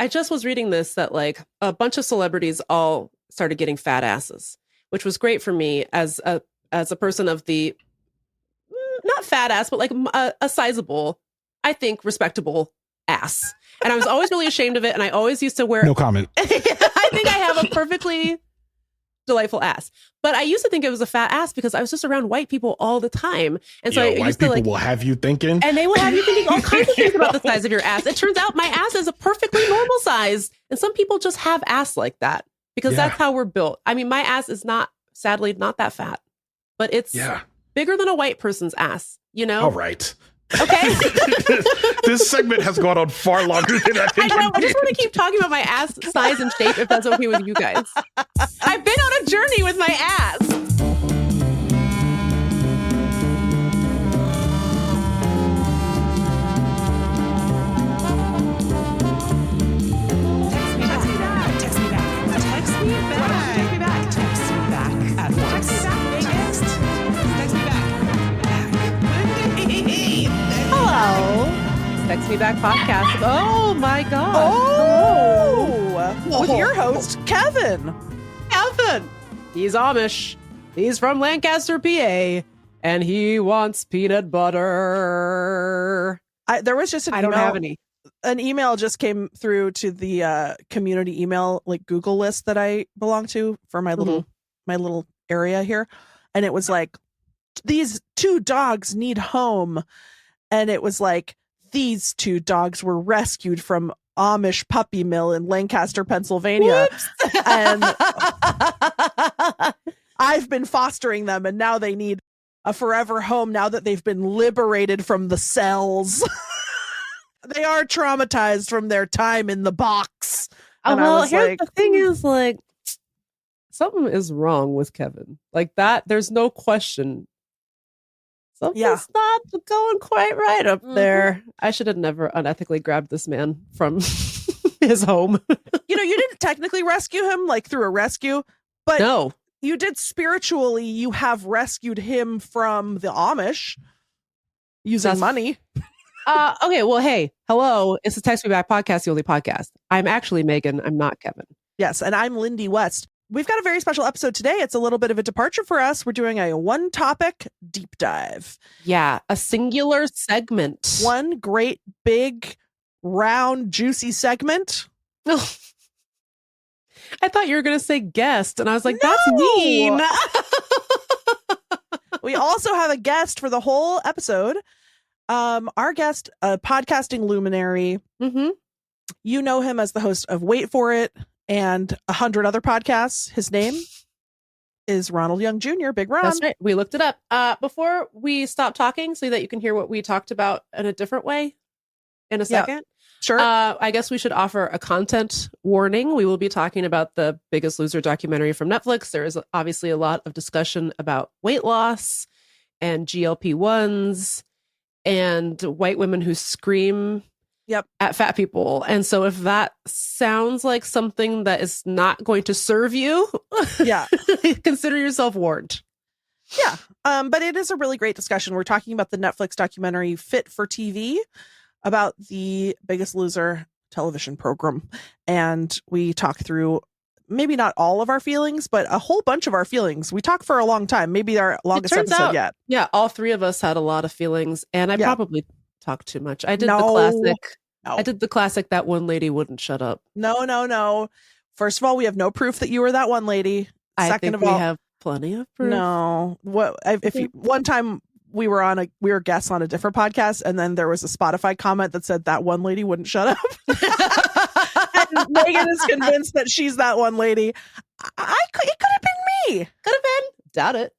I just was reading this that like a bunch of celebrities all started getting fat asses, which was great for me as a person of the not fat ass, but like a sizable, I think, respectable ass. And I was always really ashamed of it. And I always used to wear. No comment. I think I have a perfectly delightful ass, but I used to think it was a fat ass because I was just around white people all the time, and so white people will have you thinking, and they will have you thinking all kinds of things about the size of your ass. It turns out my ass is a perfectly normal size, and some people just have ass like that because that's how we're built. I mean, my ass is not, sadly, not that fat, but it's bigger than a white person's ass. You know? All right. Okay. This segment has gone on far longer than I think. I know. I just want to keep talking about my ass size and shape if that's okay with you guys. I've been on a journey with my ass. Text me back. Text me back. Text me back. At once. Text me back. Hello. Text Me Back podcast. Oh my God. With your host, Kevin. Kevin. He's Amish. He's from Lancaster, PA. And he wants peanut butter. There was just an email. I don't have any. An email just came through to the community email, like Google list that I belong to for my little area here. And it was like, these 2 dogs need home. And it was like, these 2 dogs were rescued from Amish puppy mill in Lancaster, Pennsylvania. And I've been fostering them, and now they need a forever home now that they've been liberated from the cells. They are traumatized from their time in the box. And well, here's the thing is, like, something is wrong with Kevin. Like that, there's no question. Something's not going quite right up there. I should have never unethically grabbed this man from his home. You didn't technically rescue him like through a rescue, but no, you did spiritually. You have rescued him from the Amish using money. Okay, well, hey, hello. It's the Text Me Back podcast, the only podcast. I'm actually Megan. I'm not Kevin. Yes, and I'm Lindy West. We've got a very special episode today. It's a little bit of a departure for us. We're doing a one topic deep dive. Yeah, a singular segment. One great, big, round, juicy segment. I thought you were going to say guest, and I was like, that's mean. We also have a guest for the whole episode. Our guest, a podcasting luminary. Mm-hmm. You know him as the host of Wait For It and 100 other podcasts. His name is Ronald Young Jr. Big Ron. That's right. We looked it up. Before we stop talking so that you can hear what we talked about in a different way in a second. Sure. I guess we should offer a content warning. We will be talking about the Biggest Loser documentary from Netflix. There is obviously a lot of discussion about weight loss and GLP-1s and white women who scream at fat people. And so if that sounds like something that is not going to serve you, consider yourself warned. Yeah. But it is a really great discussion. We're talking about the Netflix documentary Fit for TV about the Biggest Loser television program. And we talk through maybe not all of our feelings, but a whole bunch of our feelings. We talk for a long time, maybe our longest episode yet. Yeah, all 3 of us had a lot of feelings, and I probably talked too much. I did the classic. No. I did the classic, that one lady wouldn't shut up. No. First of all, we have no proof that you were that one lady. Second of all, we have plenty of proof. No. One time we were guests on a different podcast, and then there was a Spotify comment that said that one lady wouldn't shut up. And Megan is convinced that she's that one lady. It could have been me. Could have been. Doubt it.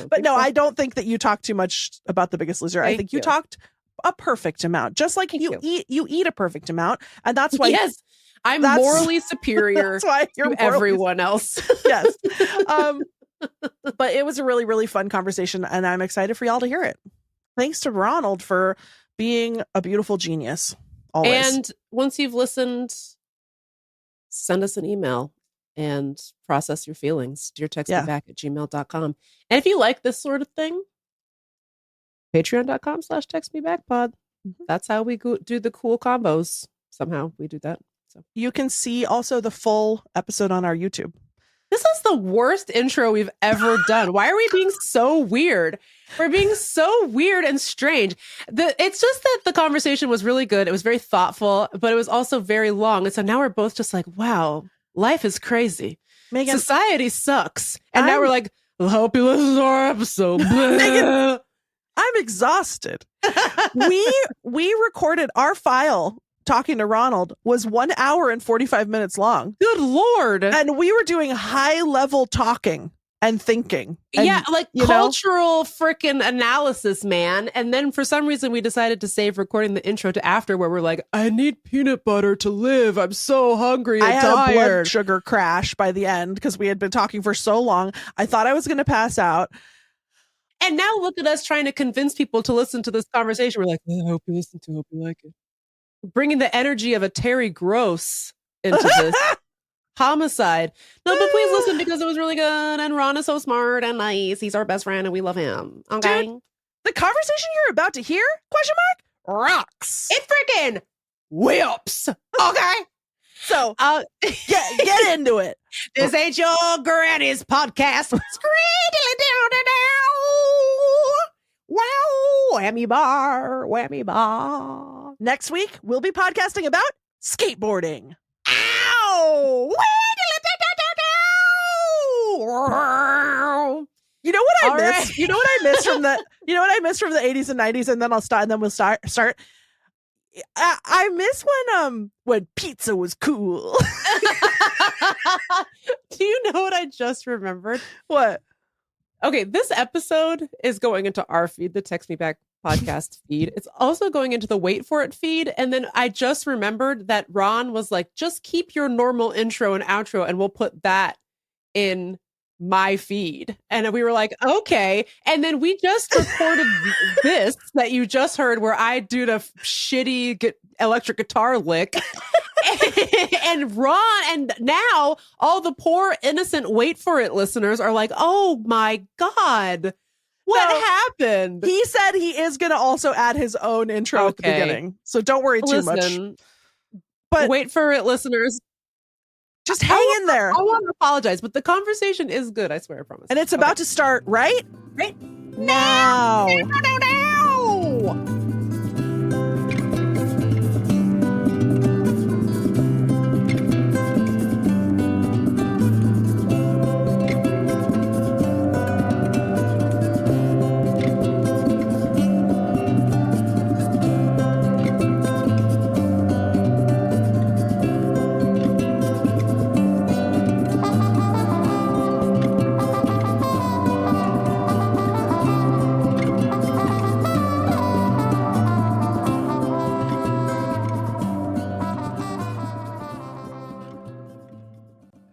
But no, I don't think that you talked too much about The Biggest Loser. I think you talked a perfect amount, just like you eat a perfect amount, and that's why I'm morally superior that's why you're to everyone else. Yes. But it was a really, really fun conversation, and I'm excited for y'all to hear it. Thanks to Ronald for being a beautiful genius. Always. And once you've listened, send us an email and process your feelings. deartextmeback@gmail.com. And if you like this sort of thing, patreon.com/textmebackpod. That's how we do the cool combos. somehow we do that. So You can see also the full episode on our YouTube. this is the worst intro we've ever done. Why are we being so weird? We're being so weird and strange. It's just that the conversation was really good. It was very thoughtful, but it was also very long. And so now we're both just like, wow, life is crazy. Megan, Society sucks. And now we're like, I hope you listen to our episode. Megan, I'm exhausted. we recorded our file talking to Ronald was 1 hour and 45 minutes long. Good Lord. And we were doing high level talking and thinking. And, yeah, like cultural freaking analysis, man. And then for some reason we decided to save recording the intro to after, where we're like, I need peanut butter to live. I'm so hungry and I had tired. a blood sugar crash by the end because we had been talking for so long. I thought I was going to pass out. And now look at us trying to convince people to listen to this conversation. We're like, I hope you listen to it. Hope you like it. Bringing the energy of a Terry Gross into this. Homicide. No, but please listen because it was really good. And Ron is so smart and nice. He's our best friend and we love him. Okay. Dude, the conversation you're about to hear, ? Rocks. It freaking whips. Okay. So get into it. This ain't your granny's podcast. Wow. Whammy bar. Whammy bar. Next week, we'll be podcasting about skateboarding. Ow. You know what I All miss? right. You know what I miss from the 80s and 90s, and then we'll start. I miss when pizza was cool. Do you know what I just remembered? What? Okay, this episode is going into our feed, the Text Me Back podcast feed. It's also going into the Wait For It feed. And then I just remembered that Ron was like, just keep your normal intro and outro and we'll put that in my feed. And we were like, okay. And then we just recorded this that you just heard where I do the shitty electric guitar lick. And Ron, and now all the poor innocent Wait For It listeners are like, oh my God, what happened? He said he is going to also add his own intro at the beginning. So don't worry too much. But Wait For It listeners, just hang in there. I want to apologize, but the conversation is good. I swear, I promise. And it's about to start right now.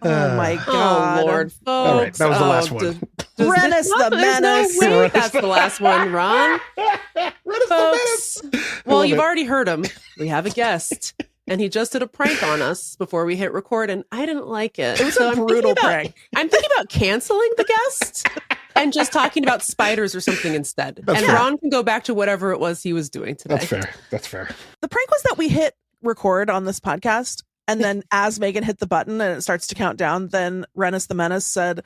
Oh my God. Oh Lord, folks. All right, that was the last one. Renus the Menace. No way that's the last one, Ron. Folks, well, you've already heard him. We have a guest, and he just did a prank on us before we hit record, and I didn't like it. It was a brutal prank. I'm thinking about canceling the guest and just talking about spiders or something instead. That's and fair. Ron can go back to whatever it was he was doing today. That's fair. The prank was that we hit record on this podcast. And then as Megan hit the button and it starts to count down, then Renus the Menace said,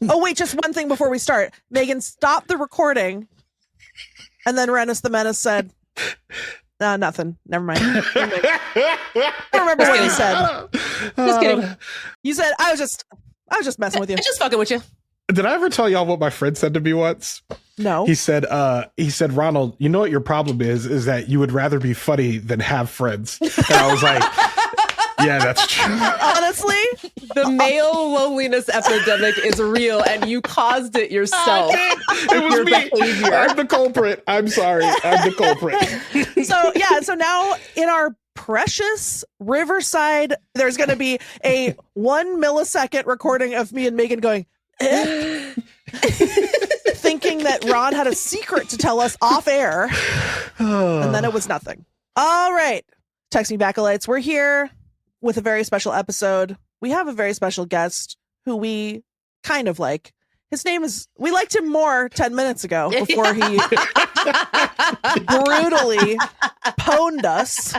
oh, wait, just one thing before we start. Megan, stop the recording. And then Renus the Menace said, no, nothing. Never mind. I don't remember what you said. Just kidding. You said, I was just messing with you. I'm just fucking with you. Did I ever tell y'all what my friend said to me once? No. He said, Ronald, you know what your problem is that you would rather be funny than have friends. And I was like, yeah, that's true. Honestly, The male loneliness epidemic is real, and you caused it yourself. It was Your me. behavior. I'm the culprit. I'm sorry. I'm the culprit. so now in our precious Riverside, there's going to be a 1 millisecond recording of me and Megan going, thinking that Ron had a secret to tell us off air, and then it was nothing. All right, Text Me Back-alites, we're here with a very special episode. We have a very special guest who we kind of like. His name is, we liked him more 10 minutes ago before he brutally pwned us.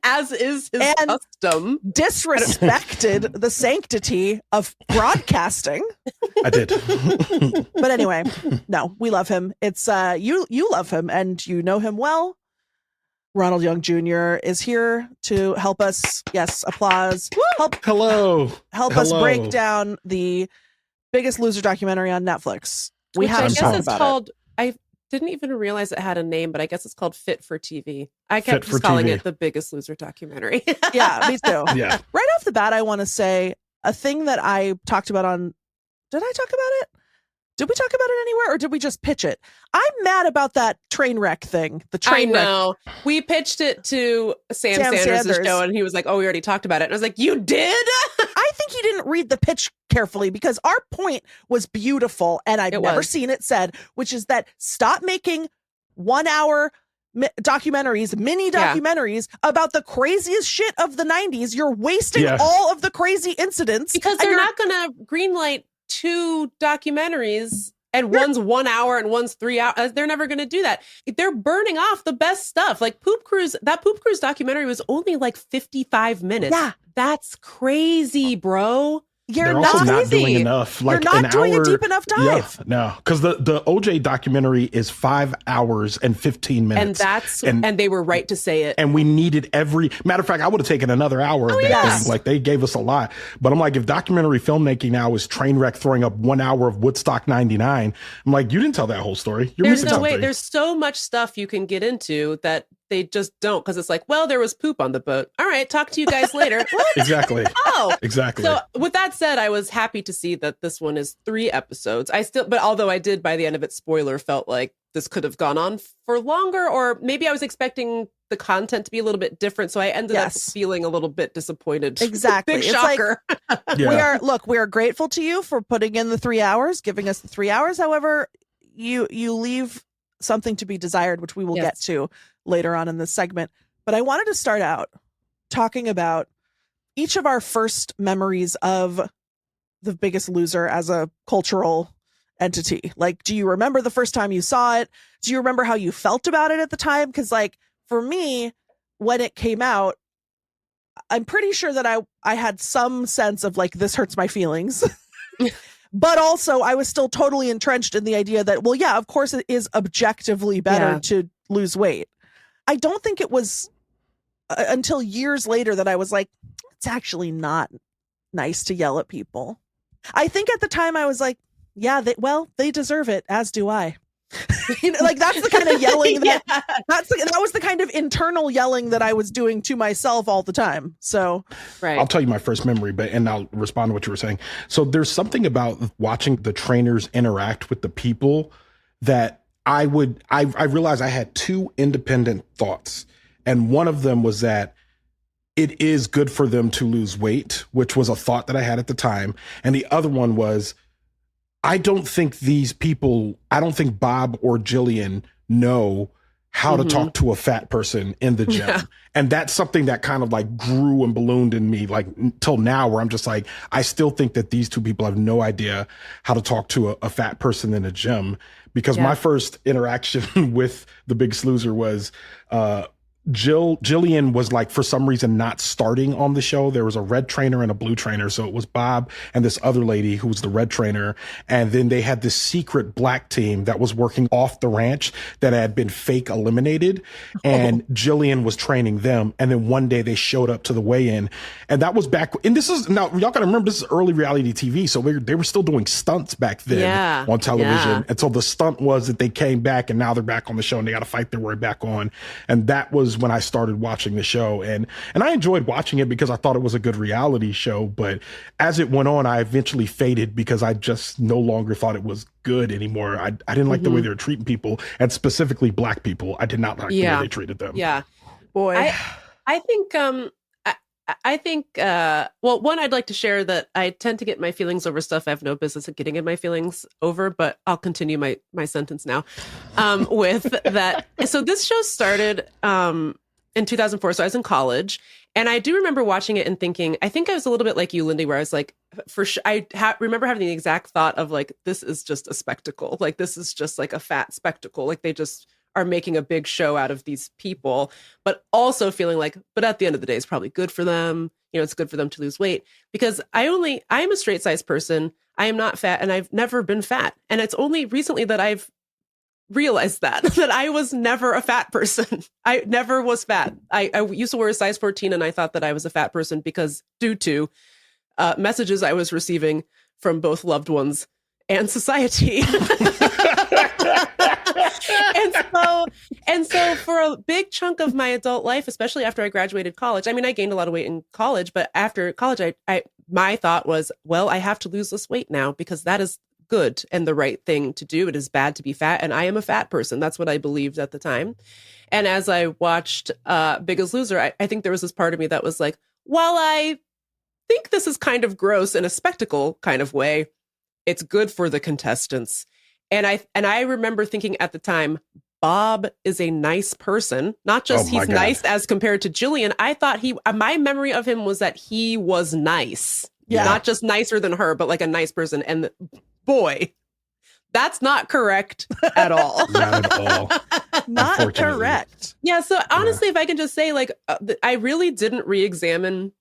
as is his And custom. disrespected the sanctity of broadcasting. I did. But anyway, no, we love him. It's you love him and you know him well. Ronald Young Jr. is here to help us. Yes, applause. Hello. Help us break down the Biggest Loser documentary on Netflix. We Which have I to guess talk it's about called. I didn't even realize it had a name, but I guess it's called Fit for TV. I kept Fit just for calling TV. it the Biggest Loser documentary. it. Yeah, me too. Yeah. Right off the bat, I want to say a thing that I talked about on. Did I talk about it? Did we talk about it anywhere, or did we just pitch it? I'm mad about that train wreck thing. The I train wreck. know. We pitched it to Sam Sanders' Sanders. show, and he was like, "Oh, we already talked about it." And I was like, "You did?" I think he didn't read the pitch carefully because our point was beautiful, and I've It never was. seen it said, which is that stop making 1 hour documentaries, mini Yeah. documentaries about the craziest shit of the 90s. You're wasting Yeah. all of the crazy incidents Because and they're you're- not going to greenlight 2 documentaries, and one's 1 hour and one's 3 hours. They're never going to do that. They're burning off the best stuff. Like Poop Cruise, that Poop Cruise documentary was only like 55 minutes. Yeah. That's crazy, bro. You're They're not also not crazy. doing enough. Like You're not an doing hour, a deep enough dive. Yeah, no, because the OJ documentary is 5 hours and 15 minutes, And they were right to say it. and we needed every matter of fact. I would have taken another hour of that yes. thing. Like they gave us a lot, but I'm like, if documentary filmmaking now is train wreck throwing up 1 hour of Woodstock '99, I'm like, you didn't tell that whole story. You're There's missing no way. something. There's so much stuff you can get into that they just don't, because it's like, well, there was poop on the boat. All right, talk to you guys later. What? Exactly. Oh, Exactly. so with that said, I was happy to see that this one is 3 episodes. But although I did by the end of it, spoiler, felt like this could have gone on for longer, or maybe I was expecting the content to be a little bit different. So I ended up Yes. feeling a little bit disappointed. Exactly. Big It's like- shocker. Yeah. We are grateful to you for putting in the 3 hours, giving us the 3 hours. However, you leave something to be desired, which we will Yes. get to later on in this segment. But I wanted to start out talking about each of our first memories of The Biggest Loser as a cultural entity. Like, do you remember the first time you saw it? Do you remember how you felt about it at the time? Because like for me, when it came out, I'm pretty sure that I had some sense of like, this hurts my feelings. But also I was still totally entrenched in the idea that, well, yeah, of course it is objectively better Yeah. to lose weight. I don't think it was until years later that I was like, it's actually not nice to yell at people. I think at the time I was like, yeah, they deserve it, as do I. You know, like that's the kind of yelling that Yeah. that was the kind of internal yelling that I was doing to myself all the time. So Right. I'll tell you my first memory, and I'll respond to what you were saying. So there's something about watching the trainers interact with the people that I realized I had 2 independent thoughts. And one of them was that it is good for them to lose weight, which was a thought that I had at the time. And the other one was, I don't think Bob or Jillian know how to talk to a fat person in the gym. Yeah. And that's something that kind of like grew and ballooned in me, like until now, where I'm just like, I still think that these 2 people have no idea how to talk to a fat person in a gym. Because Yeah. my first interaction with The Biggest Loser was, Jillian was like, for some reason, not starting on the show. There was a red trainer and a blue trainer. So it was Bob and this other lady who was the red trainer. And then they had this secret black team that was working off the ranch that had been fake eliminated. And Jillian was training them. And then one day they showed up to the weigh-in. And that was back. And this is now, y'all gotta remember, this is early reality TV. So they were still doing stunts back then Yeah. on television. Yeah. And so the stunt was that they came back and now they're back on the show and they got to fight their way back on. And that was when I started watching the show, and I enjoyed watching it because I thought it was a good reality show. But as it went on, I eventually faded because I just no longer thought it was good anymore. I didn't like the way they were treating people, and specifically black people. I did not like the way they treated them. Yeah. boy, I think I think well, one, I'd like to share that I tend to get my feelings over stuff I have no business at getting in my feelings over, but I'll continue my sentence now with that. So this show started in 2004, so I was in college, and I do remember watching it and thinking, I think I was a little bit like you, Lindy, where I was like, for sure, remember having the exact thought of like, this is just a spectacle, like this is just like a fat spectacle, like they just are making a big show out of these people, but also feeling like, but at the end of the day, it's probably good for them. It's good for them to lose weight, because I am a straight size person. I am not fat, and I've never been fat. And it's only recently that I've realized that I was never a fat person. I never was fat. I used to wear a size 14, and I thought that I was a fat person because due to messages I was receiving from both loved ones and society. and so for a big chunk of my adult life, especially after I graduated college, I mean, I gained a lot of weight in college, but after college, my thought was, well, I have to lose this weight now because that is good and the right thing to do. It is bad to be fat, and I am a fat person. That's what I believed at the time. And as I watched Biggest Loser, I think there was this part of me that was like, while I think this is kind of gross in a spectacle kind of way, it's good for the contestants. And I remember thinking at the time, Bob is a nice person. Not just he's nice as compared to Jillian. I thought my memory of him was that he was nice. Yeah. Not just nicer than her, but like a nice person. And boy, that's not correct at all. Not at all. Not correct. Yeah. So honestly, if I can just say, like, I really didn't re-examine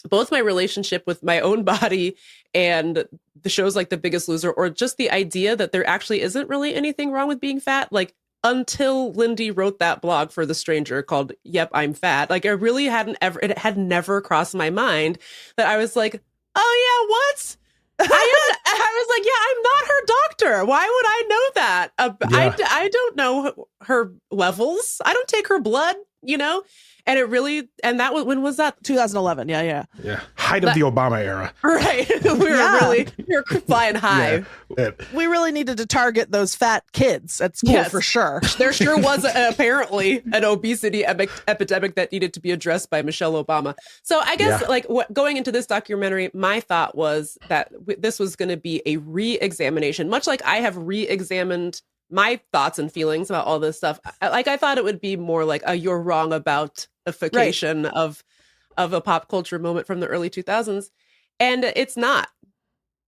both my relationship with my own body and the shows like The Biggest Loser, or just the idea that there actually isn't really anything wrong with being fat. Like, until Lindy wrote that blog for The Stranger called Yep, I'm Fat. Like, I really it had never crossed my mind that I was like, oh yeah, what? I was like, yeah, I'm not her doctor. Why would I know that? I don't know her levels. I don't take her blood, And it really, and that was, when was that? 2011. Yeah. Height of the Obama era. Right. we were flying high. Yeah. We really needed to target those fat kids at school for sure. There sure was apparently an obesity epidemic that needed to be addressed by Michelle Obama. So I guess going into this documentary, my thought was that this was going to be a re-examination, much like I have re-examined my thoughts and feelings about all this stuff. Like, I thought it would be more like a you're wrong about ification of a pop culture moment from the early 2000s. And it's not.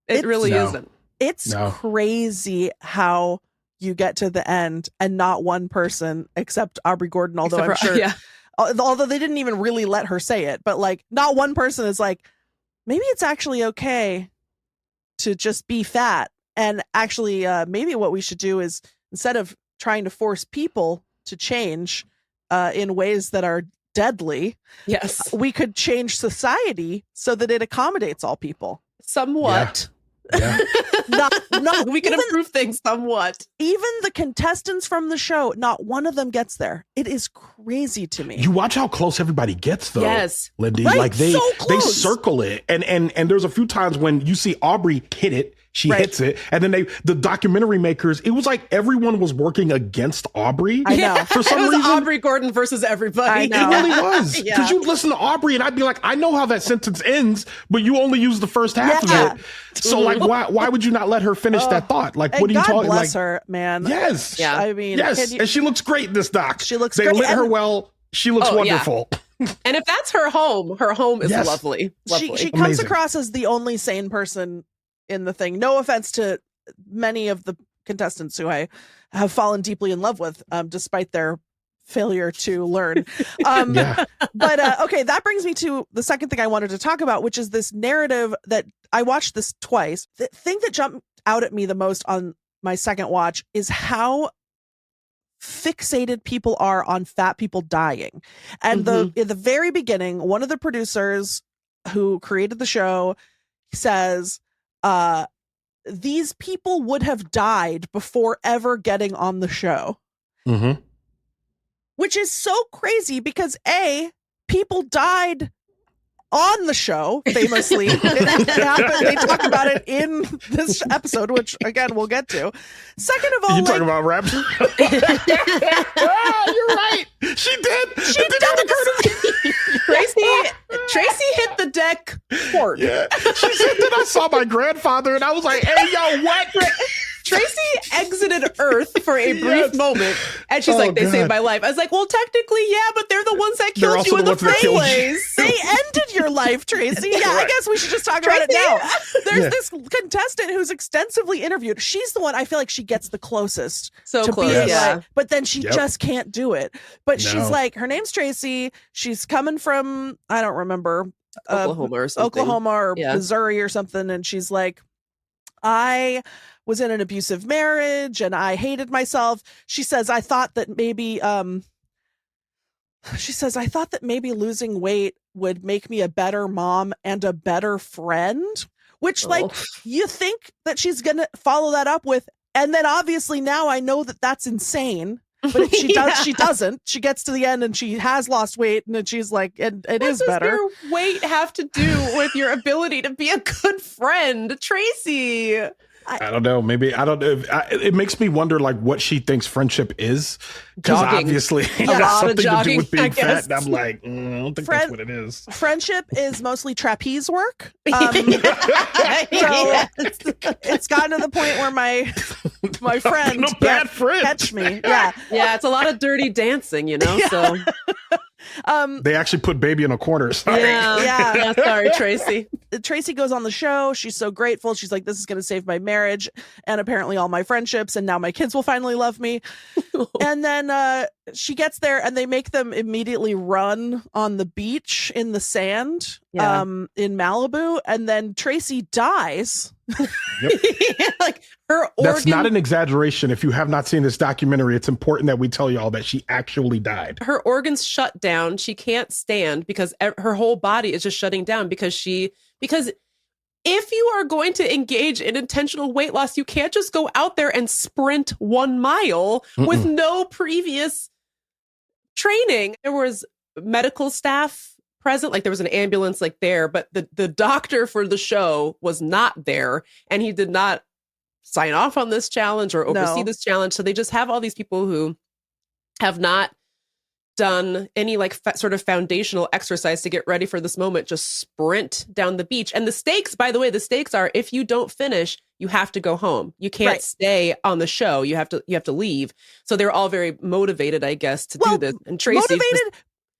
It really isn't. It's crazy how you get to the end and not one person except Aubrey Gordon, although although they didn't even really let her say it, but like not one person is like, maybe it's actually okay to just be fat. And actually, maybe what we should do is, instead of trying to force people to change in ways that are deadly, we could change society so that it accommodates all people. Somewhat. Yeah. Not we can improve things somewhat. Even the contestants from the show, not one of them gets there. It is crazy to me. You watch how close everybody gets, though. Yes, Lindy. Right, like they circle it, and there's a few times when you see Aubrey hit it. She hits it, and then the documentary makers, it was like everyone was working against Aubrey. I know. For some it was reason, Aubrey Gordon versus everybody. I know. It really was. Because you listen to Aubrey, and I'd be like, I know how that sentence ends, but you only use the first half of it. So, like, why would you not let her finish that thought? Like, what are you talking about? God bless her, man. Yes. Yeah. I mean, and she looks great in this doc. She looks They great. lit her well. She looks wonderful. Yeah. And if that's her home is lovely. She comes across as the only sane person in the thing. No offense to many of the contestants who I have fallen deeply in love with, despite their failure to learn. But okay, that brings me to the second thing I wanted to talk about, which is this narrative that I watched this twice. The thing that jumped out at me the most on my second watch is how fixated people are on fat people dying. And in the very beginning, one of the producers who created the show says, these people would have died before ever getting on the show. Mm-hmm. Which is so crazy because people died on the show, famously. It happened. They talk about it in this episode, which again we'll get to. Second of all, you talking about rap? You're right. She did. She did. Tracy hit the deck hard. Yeah. She said that I saw my grandfather and I was like, hey, yo, what? Tracy exited Earth for a brief moment, and she's like, they saved my life. I was like, well, technically, yeah, but they're the ones that killed you in the first place. They ended your life. life, Tracy. Yeah, I guess we should just talk about it now. There's this contestant who's extensively interviewed. She's the one I feel like she gets the closest. So to close, being yeah. like, but then she just can't do it. But she's No. like, her name's Tracy. She's coming from, I don't remember, Oklahoma or something. Oklahoma or Yeah. Missouri or something. And she's like, I was in an abusive marriage and I hated myself. She says, I thought that maybe losing weight would make me a better mom and a better friend, which like you think that she's going to follow that up with. And then obviously now I know that that's insane. But if she does, she doesn't. She gets to the end and she has lost weight, and then she's like, and it is better. What does your weight have to do with your ability to be a good friend, Tracy? I don't know. Maybe I don't know. It makes me wonder, like, what she thinks friendship is. Because Jogging. obviously, it lot has of something to do jogging, with being I fat. guess. And I'm like, I don't think that's what it is. Friendship is mostly trapeze work. Yes. It's gotten to the point where my friend a bad friend. catch me. Yeah. Yeah, it's a lot of dirty dancing, you know. So They actually put baby in a corner. Sorry. Yeah. Sorry, Tracy. Tracy goes on the show. She's so grateful. She's like, this is going to save my marriage and apparently all my friendships. And now my kids will finally love me. And then she gets there and they make them immediately run on the beach in the sand in Malibu. And then Tracy dies. Like her organ. That's not an exaggeration. If you have not seen this documentary, it's important that we tell you all that she actually died. Her organs shut down. She can't stand because her whole body is just shutting down because if you are going to engage in intentional weight loss, you can't just go out there and sprint 1 mile with no previous training. There was medical staff present, like there was an ambulance like there, but the doctor for the show was not there, and he did not sign off on this challenge or oversee this challenge. So they just have all these people who have not done any like sort of foundational exercise to get ready for this moment, just sprint down the beach. And the stakes, by the way, are if you don't finish, you have to go home. You can't stay on the show. You have to leave. So they're all very motivated, I guess, to do this. And Tracy motivated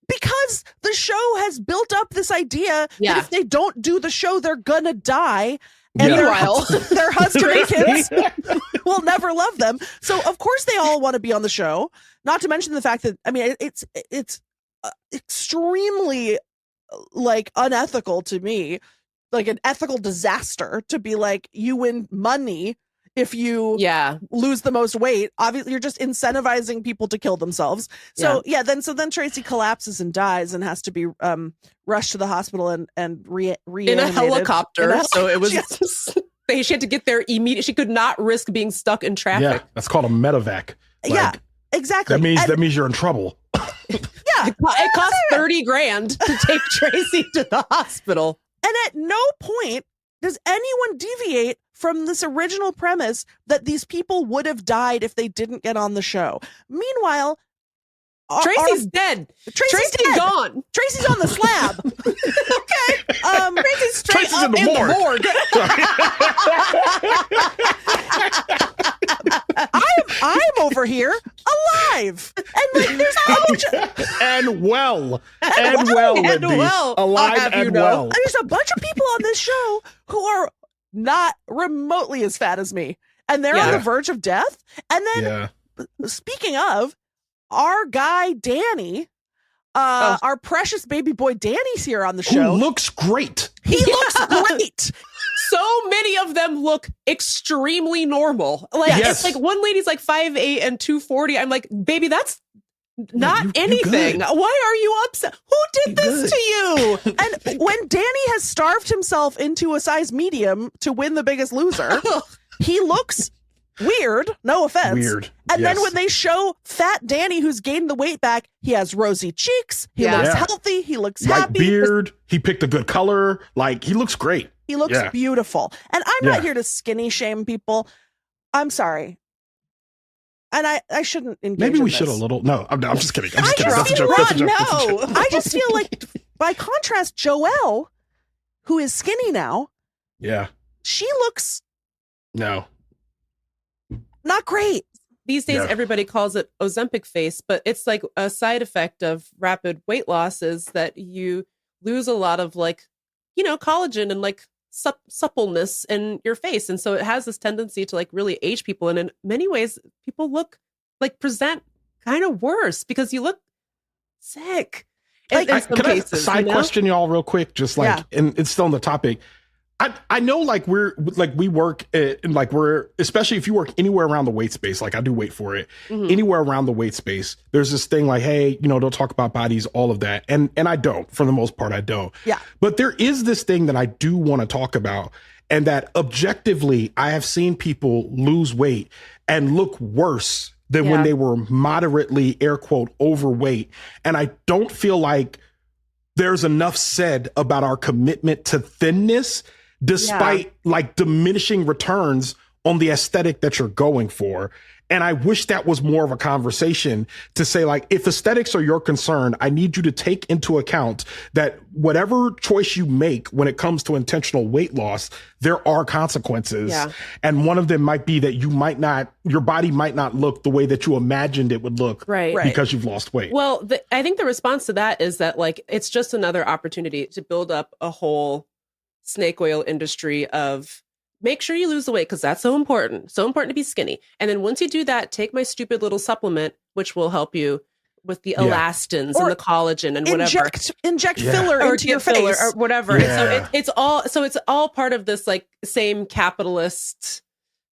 because the show has built up this idea that if they don't do the show, they're gonna die. And their husband and kids will never love them. So of course they all want to be on the show. Not to mention the fact that, I mean, it's extremely like unethical to me, like an ethical disaster to be like, you win money if you lose the most weight. Obviously, you're just incentivizing people to kill themselves. So then Tracy collapses and dies and has to be rushed to the hospital and reanimated in a helicopter. So it was she had to get there immediately. She could not risk being stuck in traffic. Yeah, that's called a medevac. Yeah, exactly. That means you're in trouble. It cost $30,000 to take Tracy to the hospital. And at no point does anyone deviate from this original premise that these people would have died if they didn't get on the show. Meanwhile, Tracy's dead. Tracy's dead. Gone. Tracy's on the slab. Okay. Tracy's straight Tracy's up in the morgue. I'm over here alive, and like there's a bunch of and well, Lindy. Alive and well. There's a bunch of people on this show who are not remotely as fat as me, and they're on the verge of death. And then, speaking of, our guy Danny, our precious baby boy Danny's here on the show. Who looks great. He looks great. So many of them look extremely normal. Like it's like one lady's like 5'8" and 240. I'm like, baby, that's not anything. Why are you upset? Who did this to you? And when Danny has starved himself into a size medium to win The Biggest Loser, he looks weird. No offense. Weird. And then when they show fat Danny, who's gained the weight back, he has rosy cheeks. He looks healthy. He looks light happy. Beard. He picked a good color. Like, he looks great. He looks beautiful. And I'm not here to skinny shame people. I'm sorry. And I shouldn't engage. Maybe we in should this. a little. No, I'm just kidding. I'm just kidding. just That's a joke. That's a joke. That's a joke. I just feel like, by contrast, Joelle, who is skinny now, she looks not great. These days, everybody calls it Ozempic face, but it's like a side effect of rapid weight loss is that you lose a lot of like collagen and like suppleness in your face. And so it has this tendency to like really age people. And in many ways, people present kind of worse because you look sick. Can I side question y'all real quick? Just like, and it's still on the topic. I know like we work and like especially if you work anywhere around the weight space, like I do wait for it, anywhere around the weight space, there's this thing like, hey, don't talk about bodies, all of that. And I don't, for the most part, I don't. Yeah. But there is this thing that I do want to talk about, and that objectively I have seen people lose weight and look worse than when they were moderately, air quote, overweight. And I don't feel like there's enough said about our commitment to thinness, despite like diminishing returns on the aesthetic that you're going for. And I wish that was more of a conversation to say, like, if aesthetics are your concern, I need you to take into account that whatever choice you make when it comes to intentional weight loss, there are consequences. Yeah. And one of them might be that your body might not look the way that you imagined it would look because you've lost weight. Well, I think the response to that is that like, it's just another opportunity to build up a whole snake oil industry of make sure you lose the weight because that's so important to be skinny. And then once you do that, take my stupid little supplement, which will help you with the elastins and the collagen and whatever. Inject filler into your face or whatever. Yeah. And so it's all part of this like same capitalist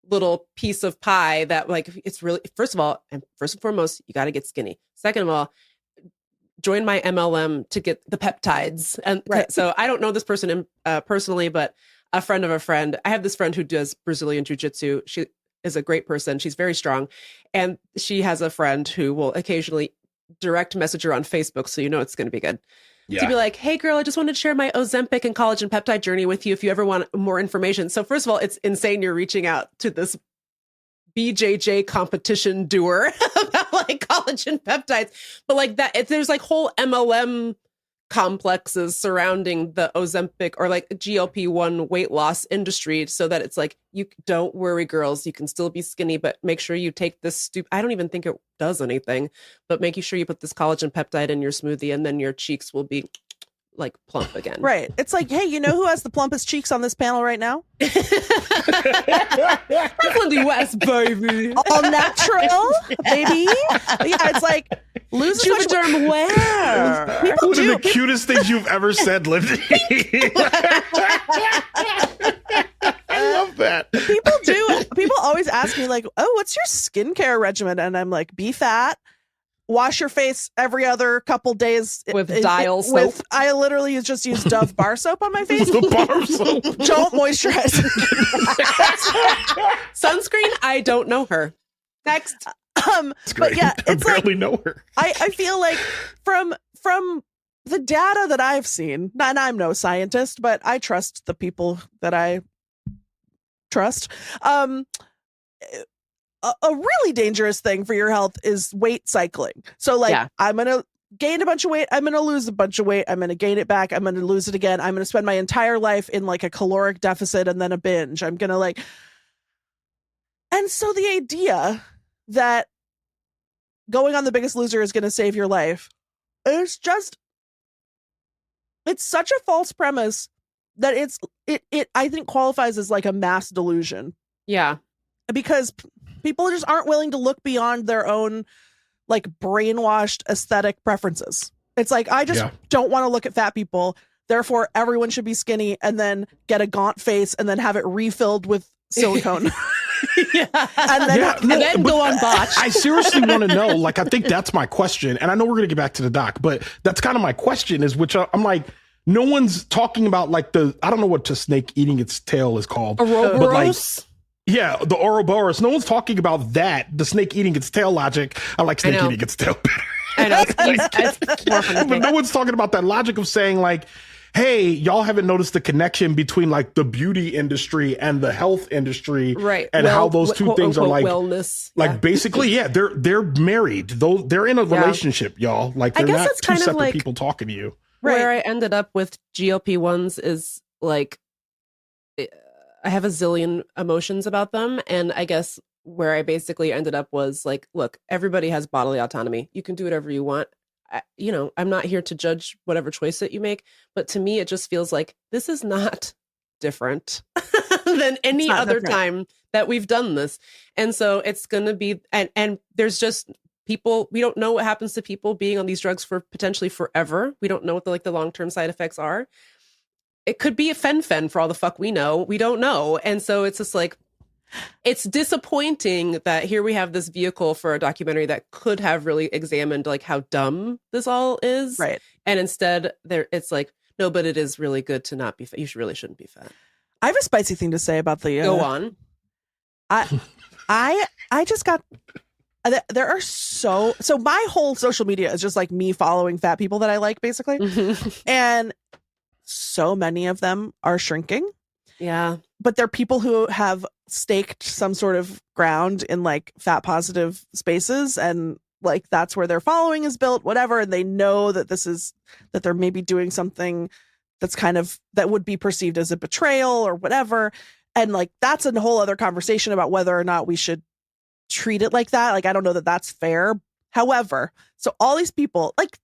little piece of pie that like it's really first and foremost, you got to get skinny. Second of all, join my MLM to get the peptides. And so I don't know this person personally, but a friend of a friend. I have this friend who does Brazilian jiu-jitsu. She is a great person. She's very strong. And she has a friend who will occasionally direct message her on Facebook. So it's going to be good. Yeah. To be like, hey girl, I just wanted to share my Ozempic and collagen peptide journey with you if you ever want more information. So first of all, it's insane you're reaching out to this BJJ competition doer about like collagen peptides. But like that, there's like whole MLM complexes surrounding the Ozempic or like GLP-1 weight loss industry so that it's like, you don't worry, girls, you can still be skinny, but make sure you take this I don't even think it does anything, but making sure you put this collagen peptide in your smoothie and then your cheeks will be like plump again. Right. It's like, hey, who has the plumpest cheeks on this panel right now? That's Lindy West, baby. All natural, baby. Yeah, it's like, lose Juvederm where? One of the cutest things you've ever said, Lindy. I love that. People always ask me like, oh, what's your skincare regimen? And I'm like, be fat. Wash your face every other couple days with Dial soap. I literally just use Dove bar soap on my face. The bar soap. Don't moisturize. Sunscreen. I don't know her. Next. But yeah, I it's barely know her. I feel like from the data that I've seen, and I'm no scientist, but I trust the people that I trust. A really dangerous thing for your health is weight cycling. So like, I'm going to gain a bunch of weight. I'm going to lose a bunch of weight. I'm going to gain it back. I'm going to lose it again. I'm going to spend my entire life in like a caloric deficit and then a binge. I'm going to and so the idea that going on The Biggest Loser is going to save your life is it's such a false premise that it I think qualifies as like a mass delusion. Yeah. Because people just aren't willing to look beyond their own like brainwashed aesthetic preferences. It's like, I just don't want to look at fat people. Therefore, everyone should be skinny and then get a gaunt face and then have it refilled with silicone. And then go on botch. I seriously want to know, like, I think that's my question. And I know we're going to get back to the doc, but that's kind of my question is, which I'm like, no one's talking about like I don't know what the snake eating its tail is called. Ouroboros? Yeah, the Ouroboros. No one's talking about that. The snake eating its tail logic. I like snake eating its tail better. I know. It's more fun. But no one's talking about that logic of saying like, hey, y'all haven't noticed the connection between like the beauty industry and the health industry, right? And how those two things are like wellness. Like basically, they're married. They're in a relationship, y'all. Like they're not two separate people talking to you. Right. Where I ended up with GLP-1s is like, I have a zillion emotions about them. And I guess where I basically ended up was like, look, everybody has bodily autonomy. You can do whatever you want. I'm not here to judge whatever choice that you make, but to me, it just feels like this is not different than any other time that we've done this. And so it's going to be, and there's just people, we don't know what happens to people being on these drugs for potentially forever. We don't know what the long-term side effects are. It could be a fen-phen for all the fuck we know. We don't know. And so it's just like, it's disappointing that here we have this vehicle for a documentary that could have really examined like how dumb this all is. Right. And instead it's like, no, but it is really good to not be fat. You really shouldn't be fat. I have a spicy thing to say about the go on. I just got there are so my whole social media is just like me following fat people that I like, basically. And so many of them are shrinking. Yeah. But they're people who have staked some sort of ground in like fat positive spaces, and like that's where their following is built, whatever. And they know that that they're maybe doing something that's kind of that would be perceived as a betrayal or whatever. And like that's a whole other conversation about whether or not we should treat it like that. Like, I don't know that that's fair. However, so all these people, like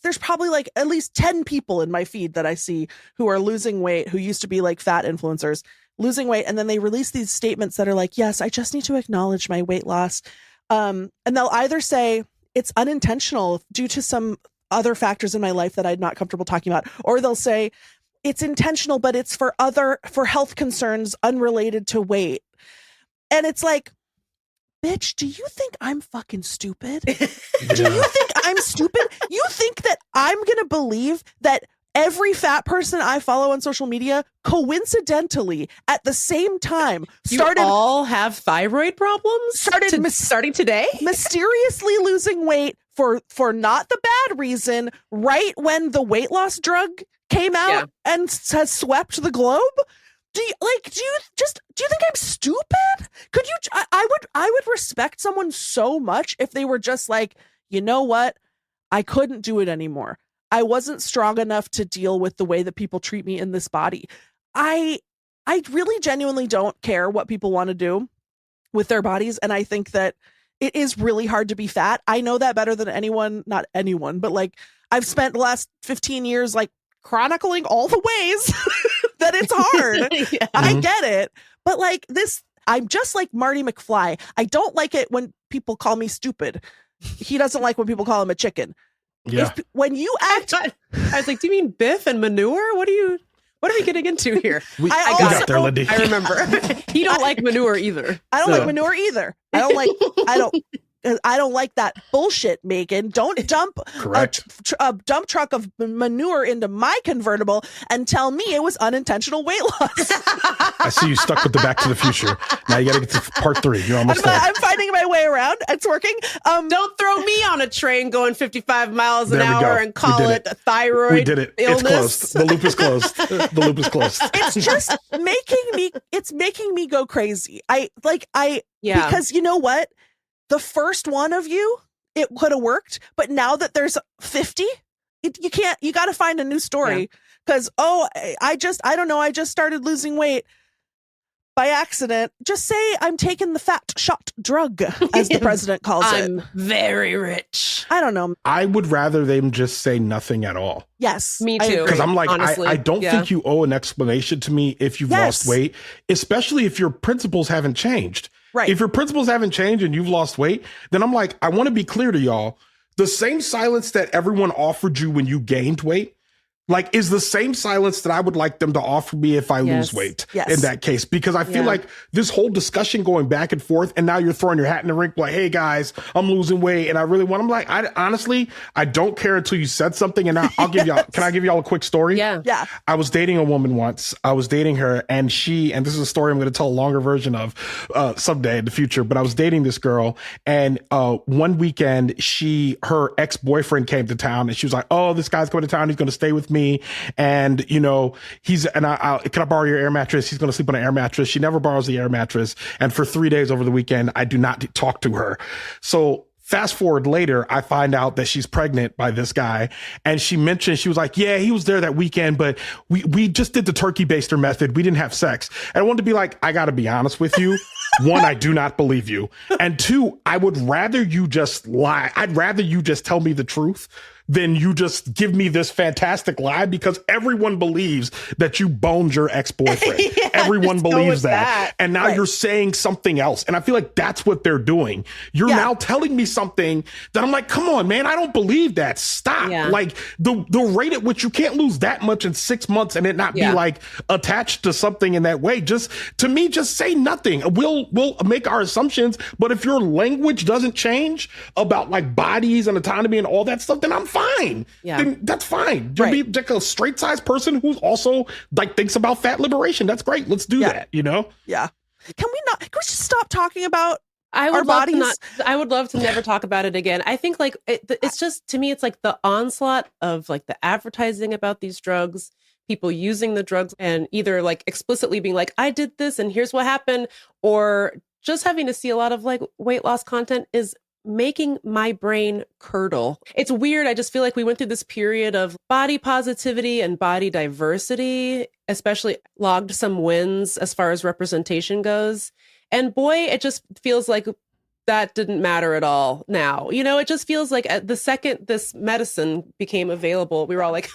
there's probably like at least 10 people in my feed that I see who are losing weight, who used to be like fat influencers, losing weight. And then they release these statements that are like, yes, I just need to acknowledge my weight loss. And they'll either say it's unintentional due to some other factors in my life that I'm not comfortable talking about, or they'll say it's intentional, but it's for health concerns unrelated to weight. And it's like, bitch, do you think I'm fucking stupid? Do you think I'm stupid? You think that I'm going to believe that every fat person I follow on social media coincidentally at the same time started all have thyroid problems? Starting today? Mysteriously losing weight for not the bad reason right when the weight loss drug came out and has swept the globe? Do you think I'm stupid? Could you? I would respect someone so much if they were just like, you know what? I couldn't do it anymore. I wasn't strong enough to deal with the way that people treat me in this body. I really genuinely don't care what people want to do with their bodies, and I think that it is really hard to be fat. I know that better than anyone, not anyone, but like I've spent the last 15 years like chronicling all the ways that it's hard. Yeah. I get it. But like this, I'm just like Marty McFly. I don't like it when people call me stupid. He doesn't like when people call him a chicken. Yeah. When you act, I was like, do you mean Biff and manure? What are we getting into here? We I got there, Lindy. I remember. You don't like manure either. I don't like manure either. I don't like that bullshit, Megan. Don't dump a dump truck of manure into my convertible and tell me it was unintentional weight loss. I see you stuck with the Back to the Future. Now you got to get to part 3. You're almost there. I'm finding my way around. It's working. Don't throw me on a train going 55 miles an There we hour go. and call it a thyroid We did it. illness. It's closed. The loop is closed. The loop is closed. It's just making me go crazy. Because you know what? The first one of you, it could have worked, but now that there's 50, you got to find a new story. Because, I don't know, I just started losing weight by accident. Just say I'm taking the fat shot drug, as the president calls it. I'm very rich. I don't know. I would rather them just say nothing at all. Yes. Me too. Because I'm like, honestly, I don't think you owe an explanation to me if you've lost weight, especially if your principles haven't changed. Right. If your principles haven't changed and you've lost weight, then I'm like, I want to be clear to y'all. The same silence that everyone offered you when you gained weight, like, is the same silence that I would like them to offer me if I lose weight in that case. Because I feel like this whole discussion going back and forth, and now you're throwing your hat in the ring like, hey guys, I'm losing weight and I really want, I'm like, I don't care until you said something. And I'll give y'all, can I give y'all a quick story? Yeah. I was dating a woman once. I was dating her and this is a story I'm going to tell a longer version of someday in the future, but I was dating this girl and one weekend her ex-boyfriend came to town and she was like, oh, this guy's going to town. He's going to stay with me. And, you know, can I borrow your air mattress? He's going to sleep on an air mattress. She never borrows the air mattress. And for 3 days over the weekend, I do not talk to her. So Fast forward later, I find out that she's pregnant by this guy. And she mentioned, she was like, yeah, he was there that weekend, but we just did the turkey baster method. We didn't have sex. And I wanted to be like, I got to be honest with you. One, I do not believe you. And two, I would rather you just lie. I'd rather you just tell me the truth than you just give me this fantastic lie, because everyone believes that you boned your ex-boyfriend. Yeah, everyone just go believes with that. And now you're saying something else. And I feel like that's what they're doing. You're now telling me something that I'm like, come on, man, I don't believe that. Stop. Yeah. Like the rate at which you can't lose that much in 6 months and it not be like attached to something in that way. Just to me, just say nothing. We'll make our assumptions. But if your language doesn't change about like bodies and autonomy and all that stuff, then I'm fine. Yeah. Then that's fine. You'll be like a straight sized person who's also like thinks about fat liberation. That's great. Let's do that, you know? Yeah. Can we just stop talking about I our would love bodies? to not. I would love to never talk about it again. I think like it's just, to me, it's like the onslaught of like the advertising about these drugs, people using the drugs and either like explicitly being like, I did this and here's what happened, or just having to see a lot of like weight loss content is making my brain curdle. It's weird. I just feel like we went through this period of body positivity and body diversity, especially logged some wins as far as representation goes. And boy, it just feels like that didn't matter at all now. You know, it just feels like the second this medicine became available, we were all like,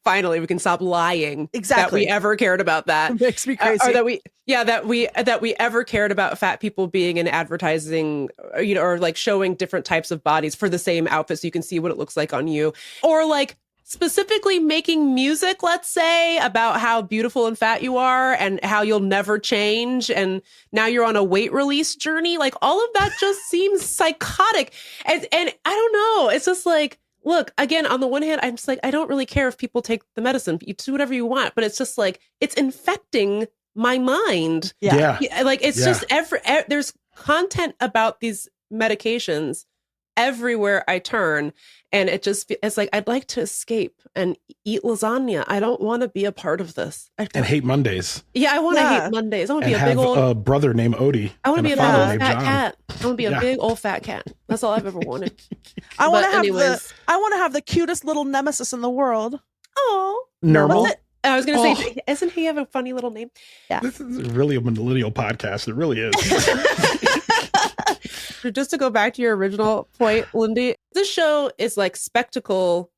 finally, we can stop lying. Exactly. That we ever cared about that. It makes me crazy. Or that we ever cared about fat people being in advertising, you know, or like showing different types of bodies for the same outfit so you can see what it looks like on you. Or like specifically making music, let's say, about how beautiful and fat you are and how you'll never change. And now you're on a weight release journey. Like all of that just seems psychotic. And I don't know. It's just like, look, again, on the one hand, I'm just like, I don't really care if people take the medicine. You do whatever you want. But it's just like, it's infecting my mind. Yeah. Like it's just there's content about these medications everywhere I turn. And it's like, I'd like to escape and eat lasagna. I don't want to be a part of this. And hate Mondays. Yeah, I want to hate Mondays. I want to be a big old a brother named Odie. I want to be a big father old named fat John. cat. I want to be a big old fat cat. That's all I've ever wanted. I want to anyways. have the cutest little nemesis in the world. Oh, Normal. I was going to say, doesn't he have a funny little name? Yeah. This is really a millennial podcast. It really is. Just to go back to your original point, Lindy, this show is like spectacle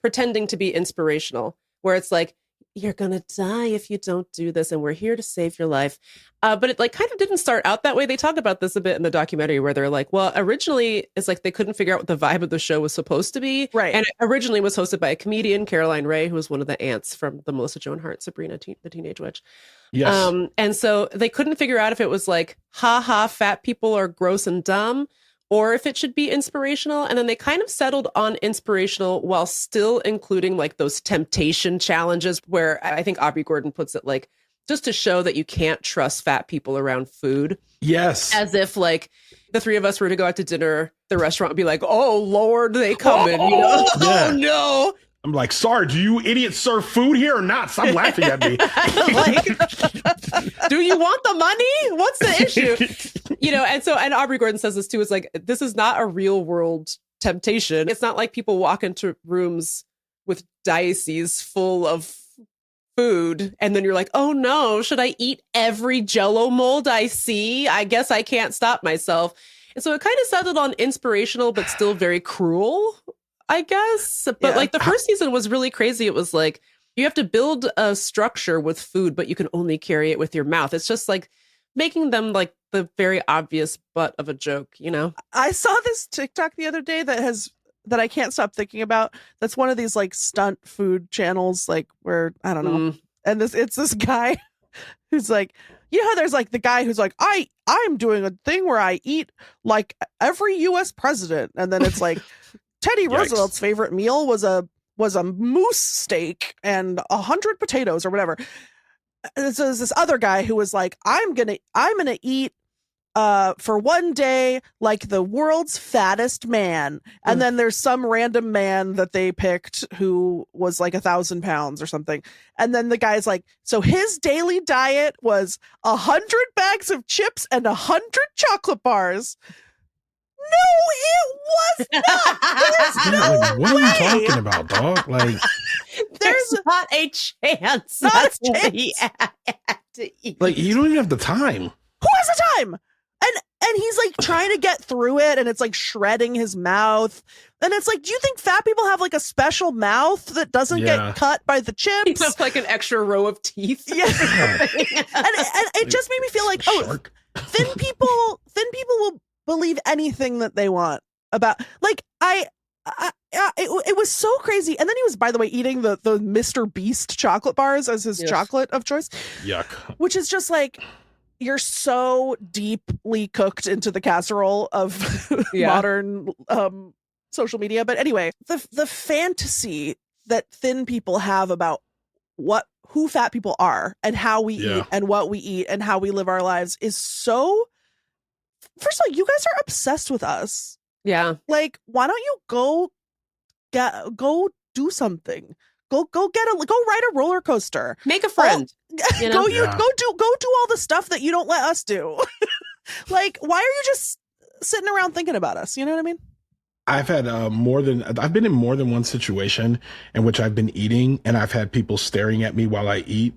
pretending to be inspirational, where it's like, you're going to die if you don't do this, and we're here to save your life. But it like kind of didn't start out that way. They talk about this a bit in the documentary where they're like, well, originally it's like they couldn't figure out what the vibe of the show was supposed to be. Right. And it originally was hosted by a comedian, Caroline Ray, who was one of the aunts from the Melissa Joan Hart, Sabrina, the Teenage Witch. Yes. And so they couldn't figure out if it was like, ha ha, fat people are gross and dumb, or if it should be inspirational. And then they kind of settled on inspirational while still including like those temptation challenges where I think Aubrey Gordon puts it like, just to show that you can't trust fat people around food. Yes. As if like the three of us were to go out to dinner, the restaurant would be like, oh Lord, they come in, you know? Yeah. Oh no. I'm like, sorry, do you idiots serve food here or not? Stop laughing at me. Like, do you want the money? What's the issue? You know, and Aubrey Gordon says this too. It's like, this is not a real world temptation. It's not like people walk into rooms with diocese full of food and then you're like, oh no, should I eat every Jell-O mold I see? I guess I can't stop myself. And so it kind of settled on inspirational but still very cruel, I guess. But like the first season was really crazy. It was like, you have to build a structure with food, but you can only carry it with your mouth. It's just like making them like the very obvious butt of a joke, you know? I saw this TikTok the other day that I can't stop thinking about. That's one of these like stunt food channels, like where, I don't know. And it's this guy who's like, you know how there's like the guy who's like, I'm doing a thing where I eat like every US president. And then it's like Teddy Roosevelt's favorite meal was a moose steak and 100 potatoes or whatever. And so there's this other guy who was like, I'm gonna eat for one day like the world's fattest man. And then there's some random man that they picked who was like 1,000 pounds or something. And then the guy's like, so his daily diet was 100 bags of chips and 100 chocolate bars. No, it was not. There's Yeah, no like, what are you way. talking about, dog? Like, There's not a chance. Not a That's what he chance. had to eat. like you don't even have the time. Who has the time? And he's like trying to get through it, and it's like shredding his mouth. And it's like, do you think fat people have like a special mouth that doesn't Yeah. get cut by the He chips? has like an extra row of teeth. Yeah. and it just made me feel like, oh, Shark. thin people will believe anything that they want about, like, it was so crazy. And then he was, by the way, eating the Mr. Beast chocolate bars as his Yes. chocolate of choice, Yuck. which is just like, you're so deeply cooked into the casserole of Yeah. modern social media. But anyway, the fantasy that thin people have about who fat people are and how we Yeah. eat and what we eat and how we live our lives is so. First of all, you guys are obsessed with us. Yeah. Like, why don't you go do something? Go ride a roller coaster. Make a friend. You know? Go Yeah. do all the stuff that you don't let us do. Like, why are you just sitting around thinking about us? You know what I mean? I've had I've been in more than one situation in which I've been eating and I've had people staring at me while I eat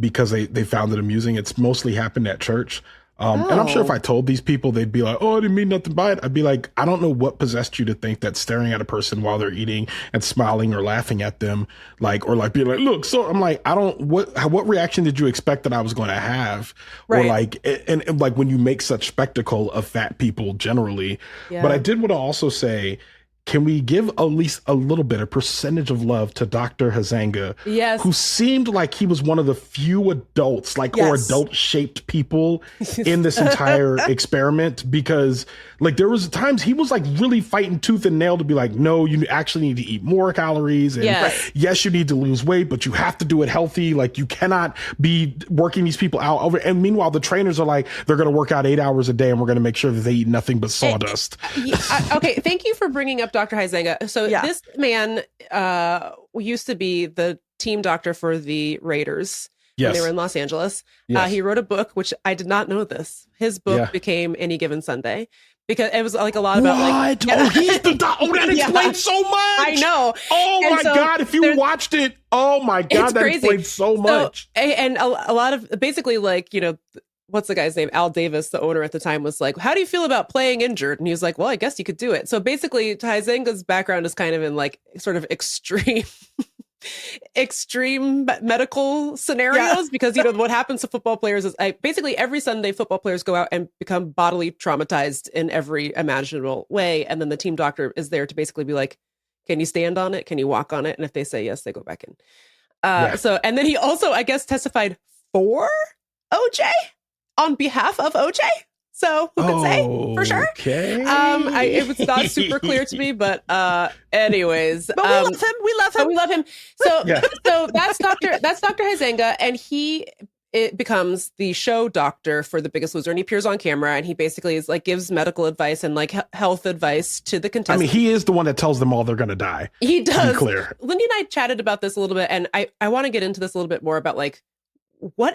because they found it amusing. It's mostly happened at church. And I'm sure if I told these people, they'd be like, oh, I didn't mean nothing by it. I'd be like, I don't know what possessed you to think that staring at a person while they're eating and smiling or laughing at them, like, or like being like, look, so I'm like, what reaction did you expect that I was going to have? Right. Or like, and like when you make such spectacle of fat people generally. Yeah. But I did want to also say, can we give at least a little bit, a percentage of love to Dr. Hazanga, Yes. who seemed like he was one of the few adults, like, or Yes. adult shaped people in this entire experiment? Because like there was times he was like really fighting tooth and nail to be like, no, you actually need to eat more calories. And Yes. yes, you need to lose weight, but you have to do it healthy. Like you cannot be working these people out over. And meanwhile, the trainers are like, they're going to work out 8 hours a day and we're going to make sure that they eat nothing but sawdust. Okay, thank you for bringing up Dr. Huizenga. So Yeah. this man used to be the team doctor for the Raiders when Yes. they were in Los Angeles. Yes. He wrote a book, which I did not know this. His book Yeah. became Any Given Sunday because it was like a lot about like. What? Oh, he's the oh, that Yeah. explains so much. I know. Oh And my so God! If you there's- watched it, oh my God, It's that crazy. explains so much. And a lot of basically like, you know, what's the guy's name? Al Davis, the owner at the time, was like, how do you feel about playing injured? And he was like, well, I guess you could do it. So basically, Huizenga's background is kind of in like sort of extreme medical scenarios because, you know, what happens to football players is basically every Sunday football players go out and become bodily traumatized in every imaginable way. And then the team doctor is there to basically be like, can you stand on it? Can you walk on it? And if they say yes, they go back in. Yeah. So, and then he also, I guess, testified for OJ on behalf of OJ. So who can say for sure? Okay. It was not super clear to me, but anyways, But we love him. We love but him. we love him. So, Yeah. so that's Dr. Huizenga, and it becomes the show doctor for The Biggest Loser, and he appears on camera, and he basically is like gives medical advice and like health advice to the I contestants. mean, he is the one that tells them all they're going to die. He To does. be clear. Lindy and I chatted about this a little bit, and I want to get into this a little bit more about like where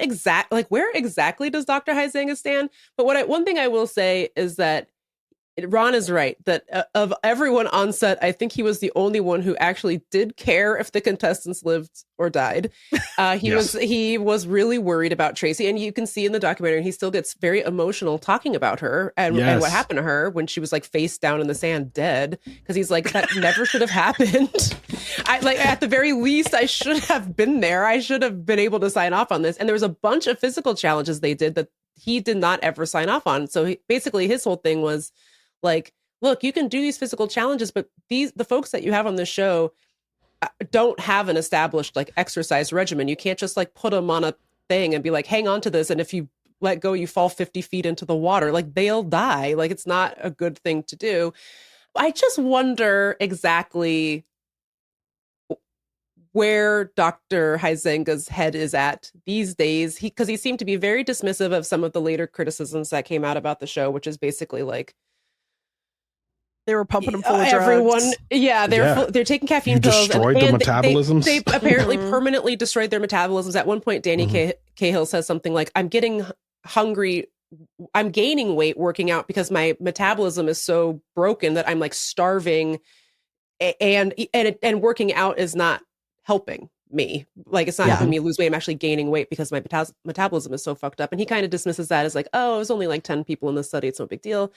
exactly does Dr. Huizenga stand? But one thing I will say is that Ron is right that of everyone on set, I think he was the only one who actually did care if the contestants lived or died. He was really worried about Tracy, and you can see in the documentary he still gets very emotional talking about her and what happened to her when she was like face down in the sand dead, because he's like, that never should have happened. I like at the very least I should have been there. I should have been able to sign off on this. And there was a bunch of physical challenges they did that he did not ever sign off on. So basically his whole thing was like, look, you can do these physical challenges, but the folks that you have on this show don't have an established like exercise regimen. You can't just like put them on a thing and be like, hang on to this, and if you let go, you fall 50 feet into the water. Like they'll die. Like it's not a good thing to do. I just wonder exactly where Dr. Huizenga's head is at these days. Because he seemed to be very dismissive of some of the later criticisms that came out about the show, which is basically like, They were pumping him full of everyone, drugs. yeah, they're taking caffeine You pills. destroyed their metabolisms? They apparently permanently destroyed their metabolisms. At one point, Danny Cahill says something like, "I'm getting hungry I'm gaining weight working out because my metabolism is so broken that I'm like starving, and working out is not helping me. Like, it's not helping me lose weight. I'm actually gaining weight because my metabolism is so fucked up. And he kind of dismisses that as like, oh, it was only like 10 people in the study. It's no big deal.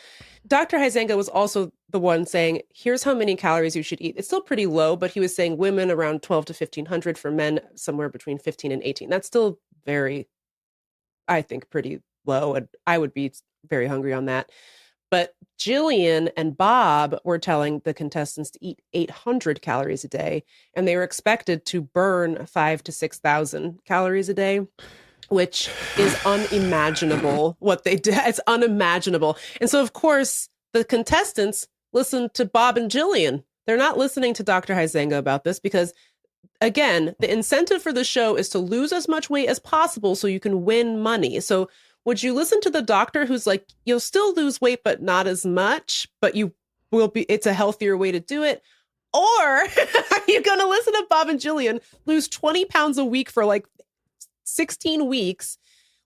Dr. Huizenga was also the one saying, here's how many calories you should eat. It's still pretty low, but he was saying women around 12 to 1500, for men somewhere between 15 and 18. That's still very, I think, pretty low. And I would be very hungry on that. But Jillian and Bob were telling the contestants to eat 800 calories a day, and they were expected to burn 5,000 to 6,000 calories a day, which is unimaginable what they did. It's unimaginable. And so, of course, the contestants listened to Bob and Jillian. They're not listening to Dr. Huizenga about this because, again, the incentive for the show is to lose as much weight as possible so you can win money. So would you listen to the doctor who's like, you'll still lose weight, but not as much, but you will be, it's a healthier way to do it? Or are you going to listen to Bob and Jillian, lose 20 pounds a week for like 16 weeks,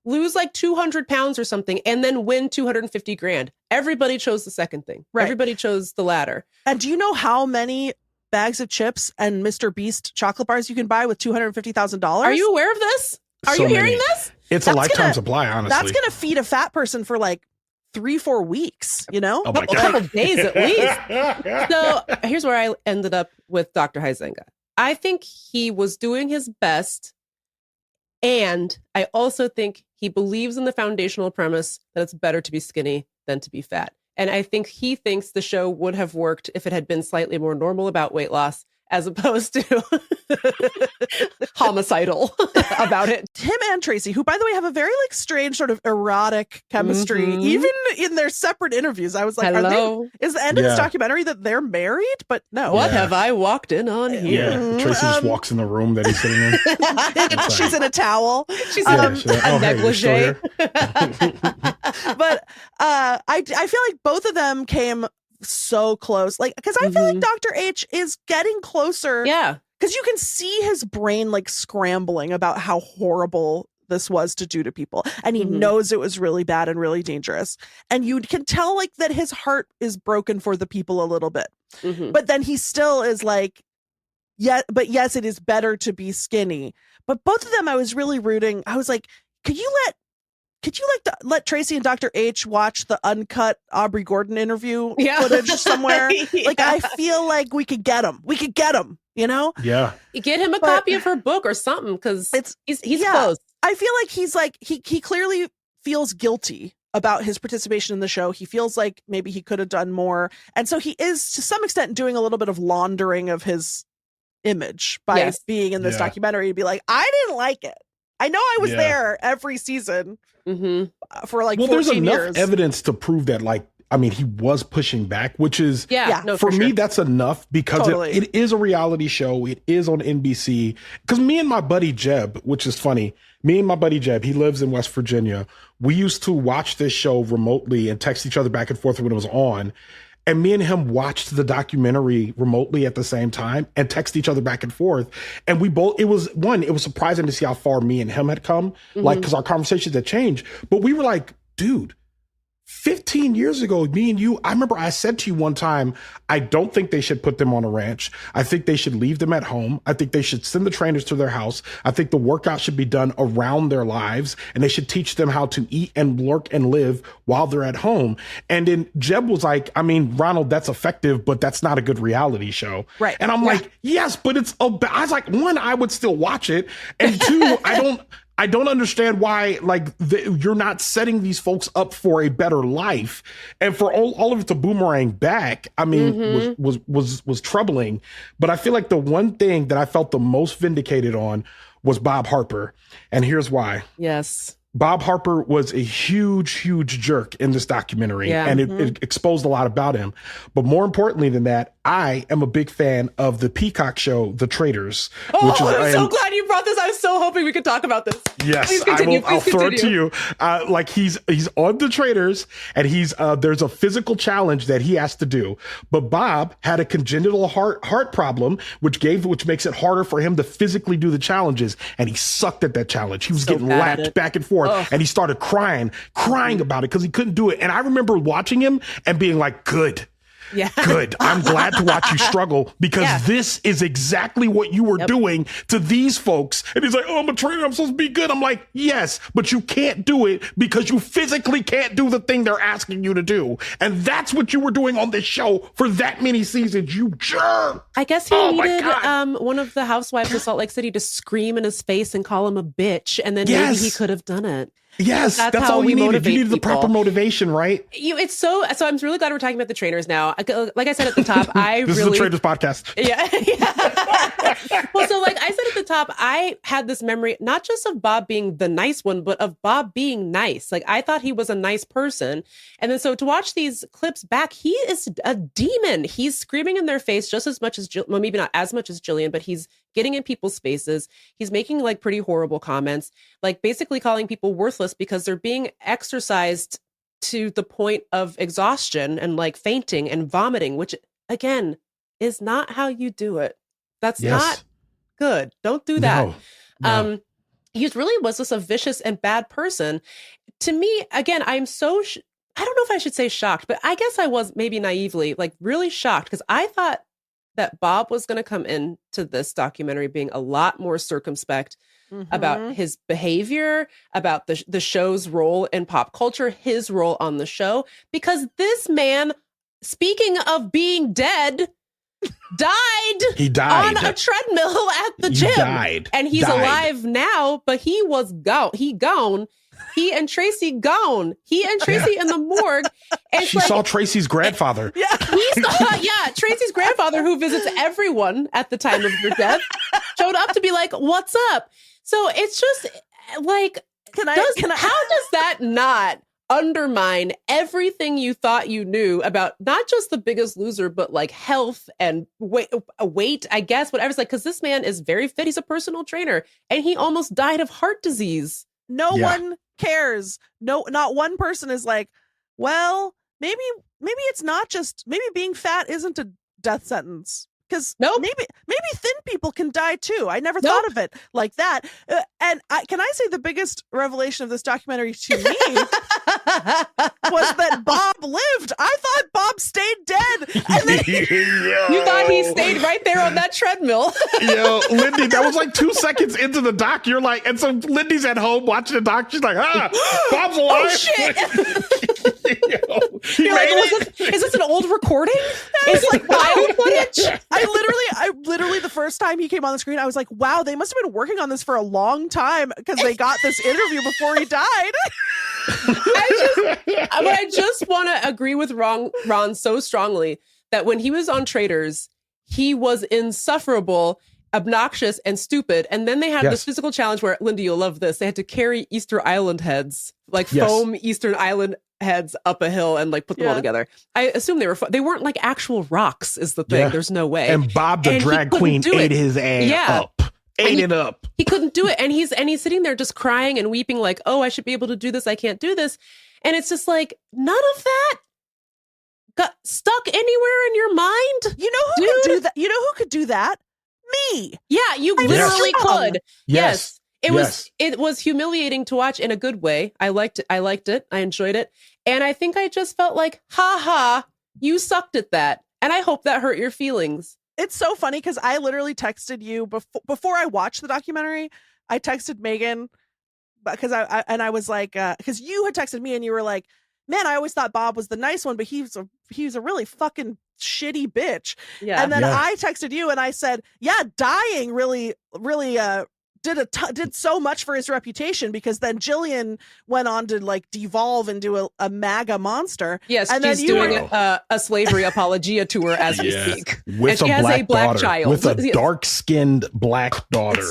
lose like 200 pounds or something, and then win 250 grand? Everybody chose the second thing. Right. Everybody chose the latter. And do you know how many bags of chips and Mr. Beast chocolate bars you can buy with $250,000? Are you aware of this? Are you hearing this? It's a lifetime supply, honestly. That's going to feed a fat person for like 3-4 weeks, you know? Oh my a God. couple days at least. So here's where I ended up with Dr. Huizenga. I think he was doing his best. And I also think he believes in the foundational premise that it's better to be skinny than to be fat. And I think he thinks the show would have worked if it had been slightly more normal about weight loss, as opposed to homicidal about it. Him and Tracy, who, by the way, have a very like strange sort of erotic chemistry, even in their separate interviews. I was like, is the end of this documentary that they're married? But no. What have I walked in on here? Yeah, Tracy just walks in the room that he's sitting in. She's in a towel. She's in a negligee. But I feel like both of them came so close, like, because I feel like Dr. H is getting closer, because you can see his brain like scrambling about how horrible this was to do to people, and he knows it was really bad and really dangerous, and you can tell like that his heart is broken for the people a little bit, but then he still is like, yes, it is better to be skinny. But both of them, I was really rooting. I was like, could you let Tracy and Dr. H watch the uncut Aubrey Gordon interview footage somewhere? Like, I feel like we could get him. You know? Yeah. Get him a copy of her book or something, because he's close. I feel like he's like, he clearly feels guilty about his participation in the show. He feels like maybe he could have done more. And so he is, to some extent, doing a little bit of laundering of his image by being in this documentary to be like, I didn't like it. I know I was there every season for like 14 there's enough years. evidence to prove that, like, I mean, he was pushing back, which is, for me, that's enough, because it is a reality show. It is on NBC. Because me and my buddy Jeb, which is funny, he lives in West Virginia. We used to watch this show remotely and text each other back and forth when it was on. And me and him watched the documentary remotely at the same time and text each other back and forth. And it was surprising to see how far me and him had come, like, because our conversations had changed. But we were like, dude, 15 years ago, me and you, I remember I said to you one time, I don't think they should put them on a ranch. I think they should leave them at home. I think they should send the trainers to their house. I think the workout should be done around their lives, and they should teach them how to eat and work and live while they're at home. And then Jeb was like, I mean, Ronald, that's effective, but that's not a good reality show. Right. And I'm like, yes, but I was like, one, I would still watch it. And two, I don't understand why, like, you're not setting these folks up for a better life, and for all of it to boomerang back. I mean, was troubling. But I feel like the one thing that I felt the most vindicated on was Bob Harper, and here's why. Yes. Bob Harper was a huge, huge jerk in this documentary, and it exposed a lot about him. But more importantly than that, I am a big fan of the Peacock show, The Traitors. I'm so glad you brought this. I was so hoping we could talk about this. Yes, I'll throw it to you. Like, he's on The Traitors, and there's a physical challenge that he has to do. But Bob had a congenital heart problem, which makes it harder for him to physically do the challenges, and he sucked at that challenge. He was getting lapped back and forth. forth. Ugh. And he started crying about it because he couldn't do it. And I remember watching him and being like, good. Yeah. Good. I'm glad to watch you struggle because this is exactly what you were doing to these folks. And he's like, oh, I'm a trainer. I'm supposed to be good. I'm like, yes, but you can't do it because you physically can't do the thing they're asking you to do. And that's what you were doing on this show for that many seasons, you jerk. I guess he needed one of the housewives of Salt Lake City to scream in his face and call him a bitch. And then maybe he could have done it. Yes, that's all you needed. You needed the proper motivation, right? It's so I'm really glad we're talking about the trainers now. Like I said at the top, this is the Trainers Podcast. Yeah. Well, so like I said at the top, I had this memory not just of Bob being the nice one, but of Bob being nice. Like I thought he was a nice person, and then so to watch these clips back, he is a demon. He's screaming in their face just as much as well, maybe not as much as Jillian, but he's getting in people's faces. He's making like pretty horrible comments, like basically calling people worthless because they're being exercised to the point of exhaustion and like fainting and vomiting, which again is not how you do it. That's not good. Don't do that. No. He really was just a vicious and bad person. To me, again, I'm so, I don't know if I should say shocked, but I guess I was maybe naively like really shocked because I thought that Bob was going to come into this documentary being a lot more circumspect about his behavior, about the show's role in pop culture, his role on the show, because this man, speaking of being dead, died. He died on a treadmill at the gym. And he's alive now, but he was gone. He and Tracy gone. He and Tracy in the morgue. And she saw Tracy's grandfather. Tracy's grandfather, who visits everyone at the time of your death, showed up to be like, "What's up?" So it's just like, how does that not undermine everything you thought you knew about not just The Biggest Loser, but like health and weight, I guess, whatever. It's like, because this man is very fit. He's a personal trainer, and he almost died of heart disease. No one cares. No, not one person is like, well, maybe it's not just, maybe being fat isn't a death sentence. Because maybe thin people can die too. I never thought of it like that. And can I say the biggest revelation of this documentary to me was that Bob lived. I thought Bob stayed dead. And then you thought he stayed right there on that treadmill. Lindy, that was like 2 seconds into the doc. You're like, and so Lindy's at home watching the doc. She's like, Bob's alive. Oh shit. You're like, is this an old recording? Is it like wild footage? I literally the first time he came on the screen, I was like, wow, they must have been working on this for a long time because they got this interview before he died. I just want to agree with Ron so strongly that when he was on Traders, he was insufferable, obnoxious, and stupid. And then they had this physical challenge where, Lindy, you'll love this. They had to carry Easter Island heads, like foam Eastern Island heads up a hill and like put them all together. I assume they weren't like actual rocks is the thing. There's no way. And Bob the drag queen ate his ass up. Ate it up. He couldn't do it. And he's sitting there just crying and weeping like, oh, I should be able to do this. I can't do this. And it's just like, none of that got stuck anywhere in your mind. You know who could do that? You know who could do that? Me. Yeah, you literally could. Yes. It was humiliating to watch in a good way. I liked it. I enjoyed it. And I think I just felt like, ha, you sucked at that. And I hope that hurt your feelings. It's so funny because I literally texted you before I watched the documentary. I texted Megan because I was like, because you had texted me and you were like, man, I always thought Bob was the nice one, but he's a really fucking shitty bitch. Yeah. And then I texted you and I said, yeah, dying really did so much for his reputation because then Jillian went on to like devolve into a MAGA monster. Yes, and she's doing a slavery apologia tour as we speak. With and she has a black daughter, child. With a dark-skinned black daughter.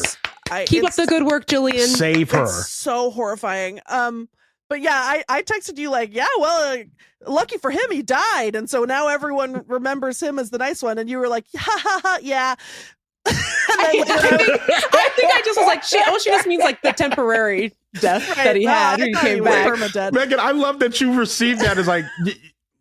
Keep up the good work, Jillian. Save her. It's so horrifying. But yeah, I texted you like, yeah, well, lucky for him, he died. And so now everyone remembers him as the nice one. And you were like, yeah. I think I just was like, she just means like the temporary death that he had. He came back. Megan, I love that you received that as like,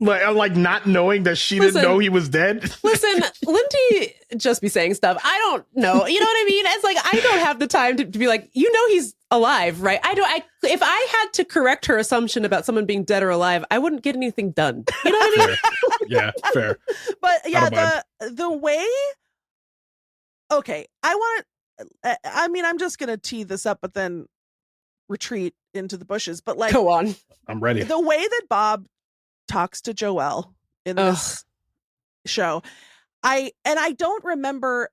Like not knowing that she Listen. didn't know he was dead. Listen, Lindy just be saying stuff. I don't know. You know what I mean? It's like, I don't have the time to be like, he's alive, right? If I had to correct her assumption about someone being dead or alive, I wouldn't get anything done. You know what I mean? Yeah, fair. But I yeah, don't the way. Okay, I'm just gonna tee this up, but then retreat into the bushes. But like, Go on. I'm ready. the way that Bob talks to Joelle in this show, I don't remember.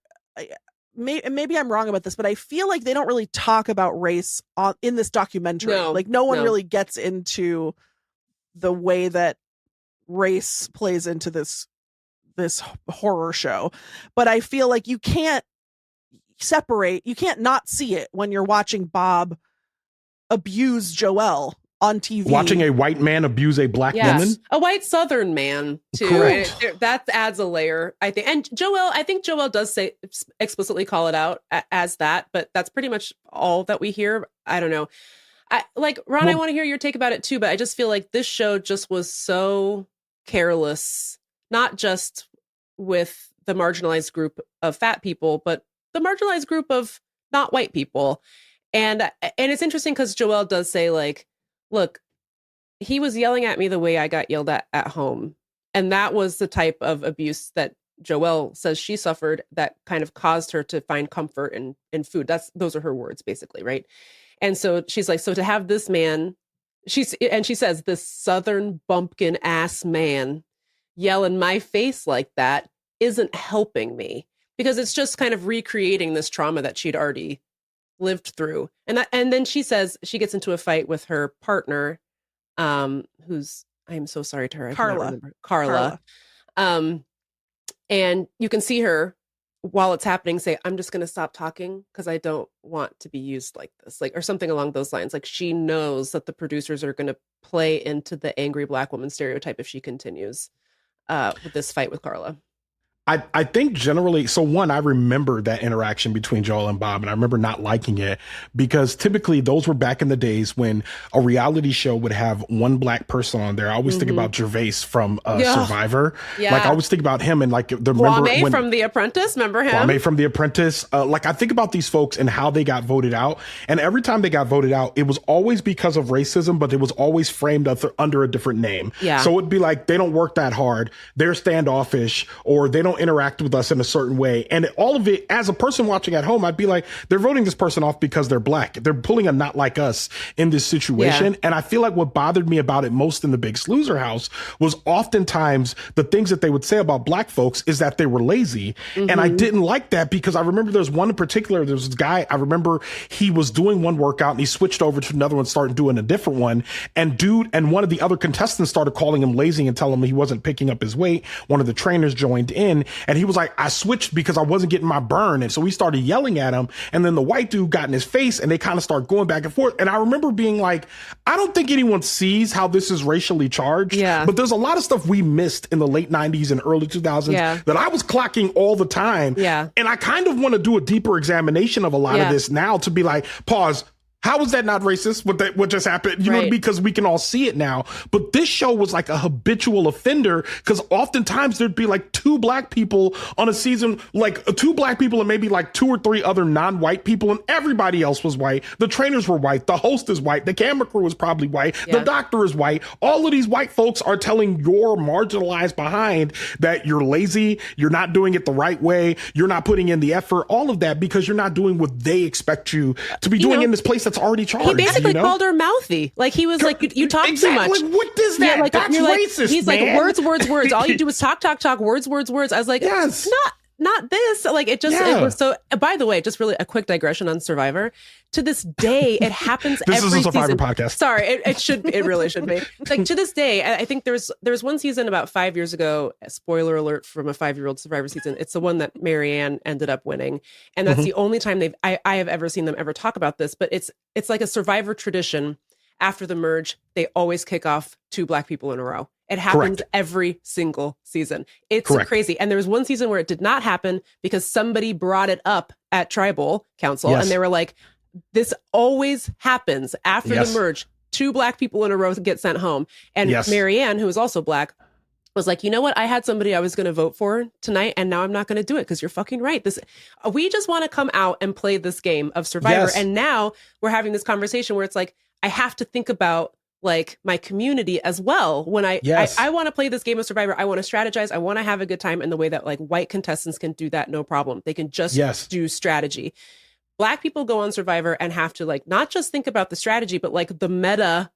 Maybe I'm wrong about this, but I feel like they don't really talk about race in this documentary. No one really gets into the way that race plays into this horror show. But I feel like you can't not see it when you're watching Bob abuse Joelle on TV. Watching a white man abuse a black woman? A white Southern man, too. Correct. That adds a layer, I think. And I think Joelle does explicitly call it out as that, but that's pretty much all that we hear. I don't know. Ron, I want to hear your take about it, too, but I just feel like this show just was so careless, not just with the marginalized group of fat people, but the marginalized group of not white people. And it's interesting because Joelle does say, like, look, he was yelling at me the way I got yelled at home. And that was the type of abuse that Joelle says she suffered that kind of caused her to find comfort in food. Those are her words, basically, right? And so she's like, so to have this man, she says, this Southern bumpkin ass man yell in my face like that isn't helping me, because it's just kind of recreating this trauma that she'd already lived through. And then she says she gets into a fight with her partner, who's, I'm so sorry to her, Carla. And you can see her while it's happening say, I'm just going to stop talking because I don't want to be used like this, or something along those lines. Like, she knows that the producers are going to play into the angry black woman stereotype if she continues with this fight with Carla. I think generally, so one, I remember that interaction between Joel and Bob, and I remember not liking it because typically those were back in the days when a reality show would have one black person on there. I always think about Gervais from Survivor. Yeah. Like, I always think about him and like Kwame from The Apprentice. Remember him? Kwame from The Apprentice. Like, I think about these folks and how they got voted out. And every time they got voted out, it was always because of racism, but it was always framed under a different name. Yeah. So it'd be like, they don't work that hard. They're standoffish, or they don't interact with us in a certain way. And all of it, as a person watching at home, I'd be like, they're voting this person off because they're black. They're pulling a not like us in this situation. Yeah. And I feel like what bothered me about it most in the Big Loser house was oftentimes the things that they would say about black folks is that they were lazy. And I didn't like that because I remember there's one in particular, there was this guy, I remember he was doing one workout and he switched over to another one, started doing a different one. And one of the other contestants started calling him lazy and telling him he wasn't picking up his weight. One of the trainers joined in and he was like, I switched because I wasn't getting my burn. And so we started yelling at him. And then the white dude got in his face and they kind of started going back and forth. And I remember being like, I don't think anyone sees how this is racially charged. Yeah. But there's a lot of stuff we missed in the late 90s and early 2000s that I was clocking all the time. Yeah. And I kind of want to do a deeper examination of a lot of this now to be like, pause. How is that not racist? What just happened? You know, because we can all see it now. But this show was like a habitual offender because oftentimes there'd be like two black people on a season, like two black people and maybe like two or three other non-white people, and everybody else was white. The trainers were white. The host is white. The camera crew is probably white. Yeah. The doctor is white. All of these white folks are telling your marginalized behind that you're lazy, you're not doing it the right way, you're not putting in the effort, all of that because you're not doing what they expect you to be doing in this place that's already charged. He basically called her mouthy. Like, he was like, you talk too much. Like, what does that? Like, that's racist, he's man. Like, words. All you do is talk, words. I was like, yes. Not this. Like, it was so, by the way, just really a quick digression on Survivor. To this day, it happens every season. This is a Survivor podcast. Sorry, it really should be. Like, to this day, I think there's one season about 5 years ago, spoiler alert from a 5-year-old Survivor season. It's the one that Marianne ended up winning. And that's the only time I have ever seen them ever talk about this, but it's like a Survivor tradition. After the merge, they always kick off 2 black people in a row. It happens every single season. It's crazy. And there was one season where it did not happen because somebody brought it up at Tribal Council. And they were like, this always happens after the merge. 2 black people in a row get sent home. And Marianne, who is also black, was like, you know what? I had somebody I was going to vote for tonight, and now I'm not going to do it because you're fucking right. We just want to come out and play this game of Survivor. Yes. And now we're having this conversation where it's like, I have to think about like my community as well. When I want to play this game of Survivor, I want to strategize. I want to have a good time in the way that like white contestants can do that. No problem. They can just do strategy. Black people go on Survivor and have to like, not just think about the strategy, but like the meta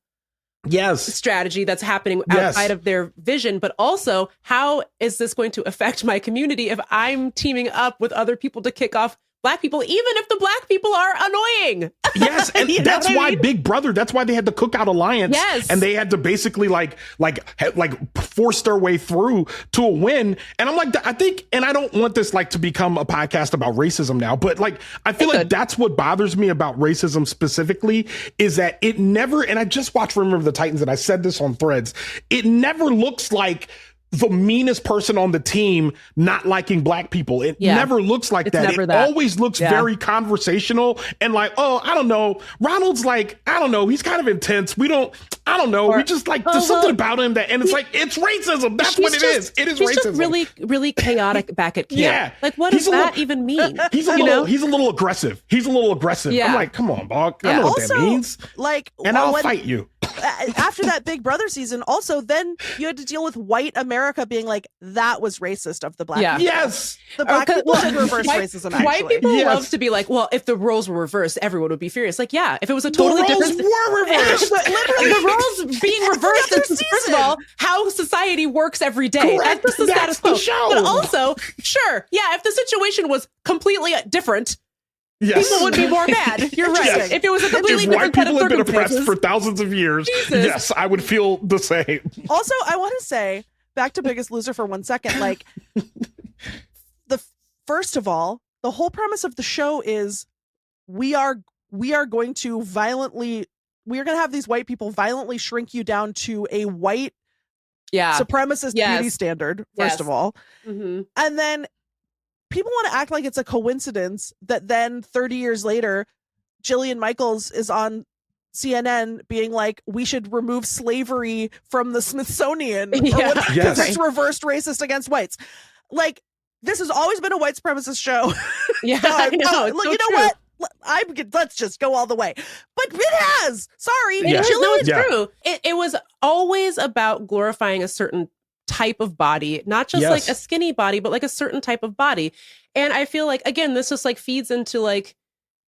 strategy that's happening outside of their vision, but also how is this going to affect my community if I'm teaming up with other people to kick off Black people, even if the Black people are annoying. Yes, and that's why Big Brother, that's why they had the Cookout Alliance. Yes. And they had to basically like force their way through to a win. And I'm like, I think, and I don't want this like to become a podcast about racism now, but like, I feel like that's what bothers me about racism specifically is that it never, and I just watched Remember the Titans and I said this on Threads, it never looks like the meanest person on the team not liking Black people. It never looks like that. It always looks very conversational and like, oh, I don't know. Ronald's like, I don't know. He's kind of intense. I don't know. We just like, there's something about him that, and it's like, it's racism. That's what it is. It is racism. Just really, really chaotic back at camp. Yeah. Like, what does that even mean? He's a little aggressive. Yeah. I'm like, come on, Bog. I know what that means. Like, and I'll fight you. After that Big Brother season, also, then you had to deal with white America being like, that was racist of the Black people. Yes. The Black people did reverse racism, actually. White people love to be like, well, if the roles were reversed, everyone would be furious. Like, yeah, if it was a totally different... The roles were reversed. Literally, the roles being reversed is, first of all, how society works every day. Correct. That's just the status quo. Show. But also, sure, yeah, if the situation was completely different... Yes. People would be more mad. You're right. Yes. If it was a completely different set of circumstances. If white people have been oppressed for thousands of years, yes, I would feel the same. Also, I want to say, back to Biggest Loser for 1 second, like, first of all, the whole premise of the show is we are going to have these white people violently shrink you down to a white supremacist beauty standard, first of all. Mm-hmm. And then people want to act like it's a coincidence that then 30 years later, Jillian Michaels is on CNN being like, we should remove slavery from the Smithsonian because it's reversed racist against whites. Like, this has always been a white supremacist show. Yeah, I know. Look, you know what? Let's just go all the way. But it has. Sorry. It's true. It was always about glorifying a certain type of body, not just like a skinny body, but like a certain type of body. And I feel like, again, this just like feeds into like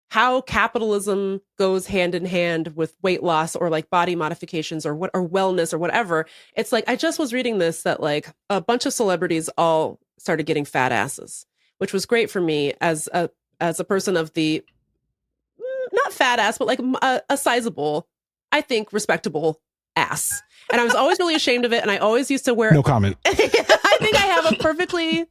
how capitalism goes hand in hand with weight loss or like body modifications or wellness or whatever. It's like, I just was reading this that like a bunch of celebrities all started getting fat asses, which was great for me as a person of the not fat ass, but like a sizable, I think, respectable ass. And I was always really ashamed of it. And I always used to wear... No comment. I think I have a perfectly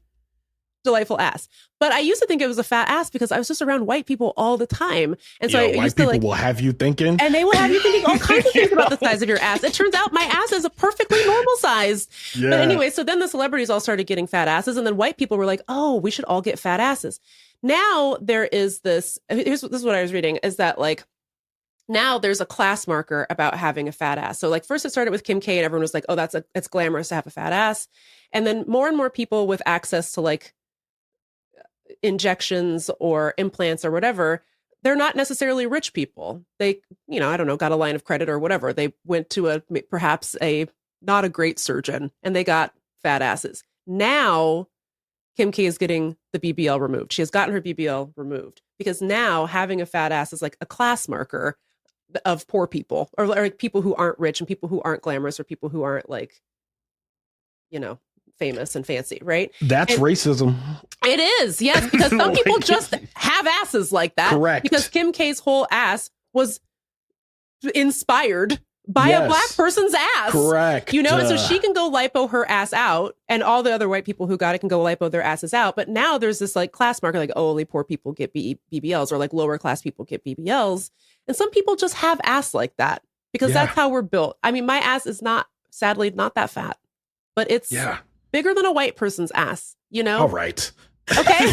delightful ass. But I used to think it was a fat ass because I was just around white people all the time. And so white people will have you thinking. And they will have you thinking all kinds of things about the size of your ass. It turns out my ass is a perfectly normal size. Yeah. But anyway, so then the celebrities all started getting fat asses. And then white people were like, oh, we should all get fat asses. Now there is this... This is what I was reading, is that like, now there's a class marker about having a fat ass. So like first it started with Kim K and everyone was like, oh, it's glamorous to have a fat ass. And then more and more people with access to like injections or implants or whatever, they're not necessarily rich people. They, I don't know, got a line of credit or whatever. They went to perhaps not a great surgeon and they got fat asses. Now Kim K is getting the BBL removed. She has gotten her BBL removed because now having a fat ass is like a class marker of poor people or like people who aren't rich and people who aren't glamorous or people who aren't like, famous and fancy, right? That's racism. It is, yes, because some people just have asses like that. Correct. Because Kim K's whole ass was inspired by a Black person's ass. Correct. And so she can go lipo her ass out and all the other white people who got it can go lipo their asses out. But now there's this like class marker, like, oh, only poor people get BBLs or like lower class people get BBLs. And some people just have ass like that because that's how we're built. I mean, my ass is sadly not that fat, but it's bigger than a white person's ass, All right. Okay.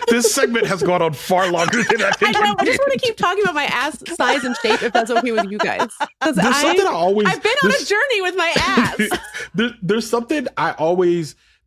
This segment has gone on far longer than I I think. know. I just want to keep talking about my ass size and shape if that's okay with you guys. Because There's something I've been on a journey with my ass. There's something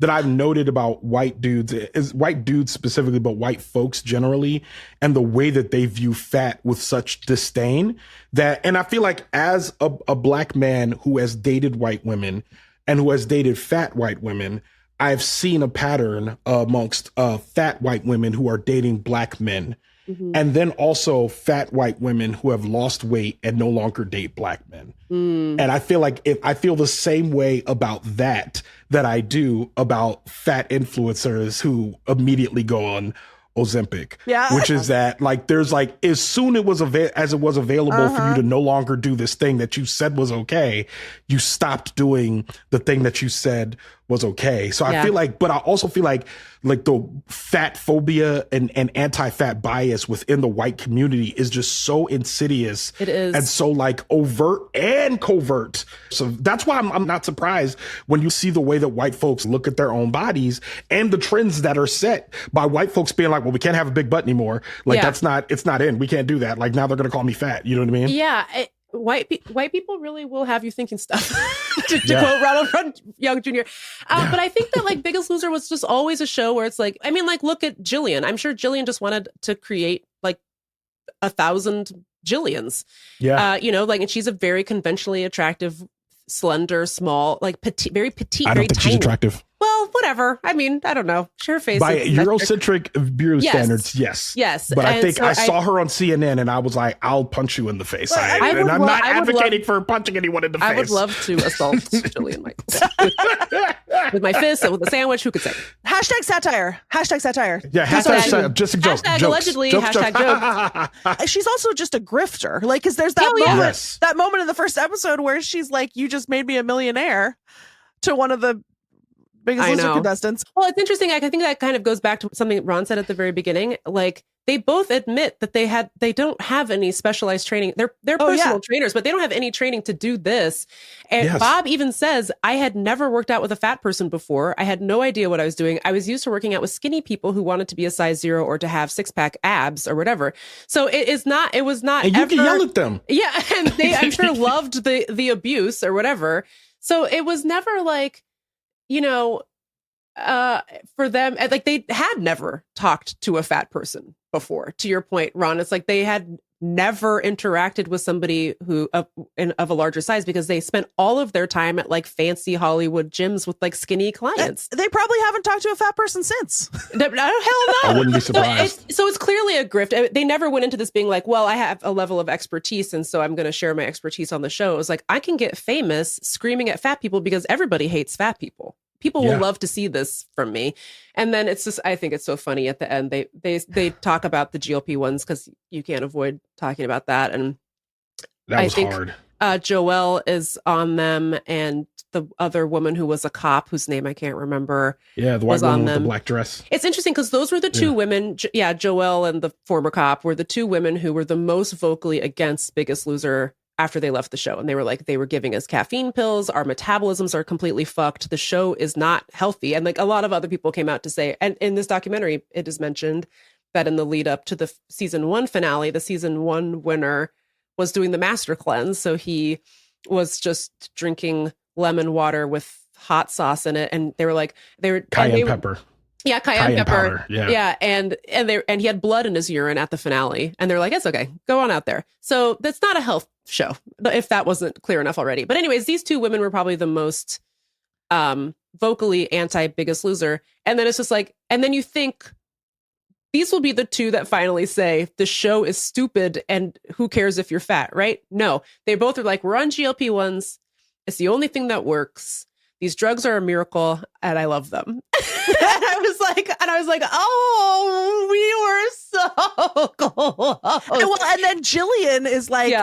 that I've noted about white dudes, is white dudes specifically, but white folks generally, and the way that they view fat with such disdain and I feel like as a black man who has dated white women and who has dated fat white women, I've seen a pattern amongst fat white women who are dating black men. Mm-hmm. And then also fat white women who have lost weight and no longer date black men. Mm. And I feel like I feel the same way about that I do about fat influencers who immediately go on Ozempic. Yeah. Which is that like, there's like, as soon as it was available for you to no longer do this thing that you said was okay, you stopped doing the thing that you said was okay. So I feel like, but I also feel like the fat phobia and anti-fat bias within the white community is just so insidious. It is. And so like overt and covert. So that's why I'm not surprised when you see the way that white folks look at their own bodies and the trends that are set by white folks being like, well, we can't have a big butt anymore. Like it's not in. We can't do that. Like now they're going to call me fat. You know what I mean? Yeah. White people really will have you thinking stuff, to quote Ronald Young Jr. But I think that like Biggest Loser was just always a show where it's like, I mean, like, look at Jillian. I'm sure Jillian just wanted to create like 1,000 Jillians. Yeah. Like, and she's a very conventionally attractive, slender, small, like petite, very petite, I don't think tiny. She's attractive. Well, whatever. I mean, I don't know. Sure face. By Eurocentric beauty standards, yes. Yes. But I think so I saw her on CNN and I was like, I'll punch you in the face. Well, and I'm not advocating for punching anyone in the face. I would love to assault Jillian Michaels. With my fist and with a sandwich, who could say? Hashtag satire. Hashtag satire. Yeah, hashtag just a joke. Hashtag allegedly, hashtag joke. She's also just a grifter. Like, because there's that moment, that moment in the first episode where she's like, you just made me a millionaire, to one of the Biggest Loser contestants. Well, it's interesting. I think that kind of goes back to something Ron said at the very beginning. Like, they both admit that they don't have any specialized training. They're personal trainers, but they don't have any training to do this. And Bob even says, I had never worked out with a fat person before. I had no idea what I was doing. I was used to working out with skinny people who wanted to be a size 0 or to have 6-pack abs or whatever. So it was not. And you can yell at them. Yeah, and they, I'm sure, loved the abuse or whatever. So it was never like, for them, like, they had never talked to a fat person before. To your point, Ron, it's like they had never interacted with somebody who of a larger size, because they spent all of their time at like fancy Hollywood gyms with like skinny clients. They probably haven't talked to a fat person since. Hell no. I wouldn't be surprised. So it's clearly a grift. They never went into this being like, well, I have a level of expertise, and so I'm going to share my expertise on the show. It was like, I can get famous screaming at fat people because everybody hates fat people. People will love to see this from me. And then it's just, I think it's so funny at the end. They talk about the GLP-1s because you can't avoid talking about that. And that was hard. Joelle is on them, and the other woman who was a cop, whose name I can't remember. Yeah, the white woman with the black dress. It's interesting because those were the two women. Joelle and the former cop were the two women who were the most vocally against Biggest Loser after they left the show. And they were like, they were giving us caffeine pills. Our metabolisms are completely fucked. The show is not healthy. And like a lot of other people came out to say, and in this documentary, it is mentioned that in the lead up to the season 1 finale, the season 1 winner was doing the master cleanse. So he was just drinking lemon water with hot sauce in it. And they were like, cayenne pepper. Yeah, cayenne pepper. Powder. Yeah, and he had blood in his urine at the finale, and they're like, "It's okay, go on out there." So that's not a health show, if that wasn't clear enough already. But anyways, these two women were probably the most vocally anti Biggest Loser, and then it's just like, and then you think these will be the two that finally say the show is stupid and who cares if you're fat, right? No, they both are like, we're on GLP-1s. It's the only thing that works. These drugs are a miracle, and I love them. And I was like, oh, we were so close. And then Jillian is like,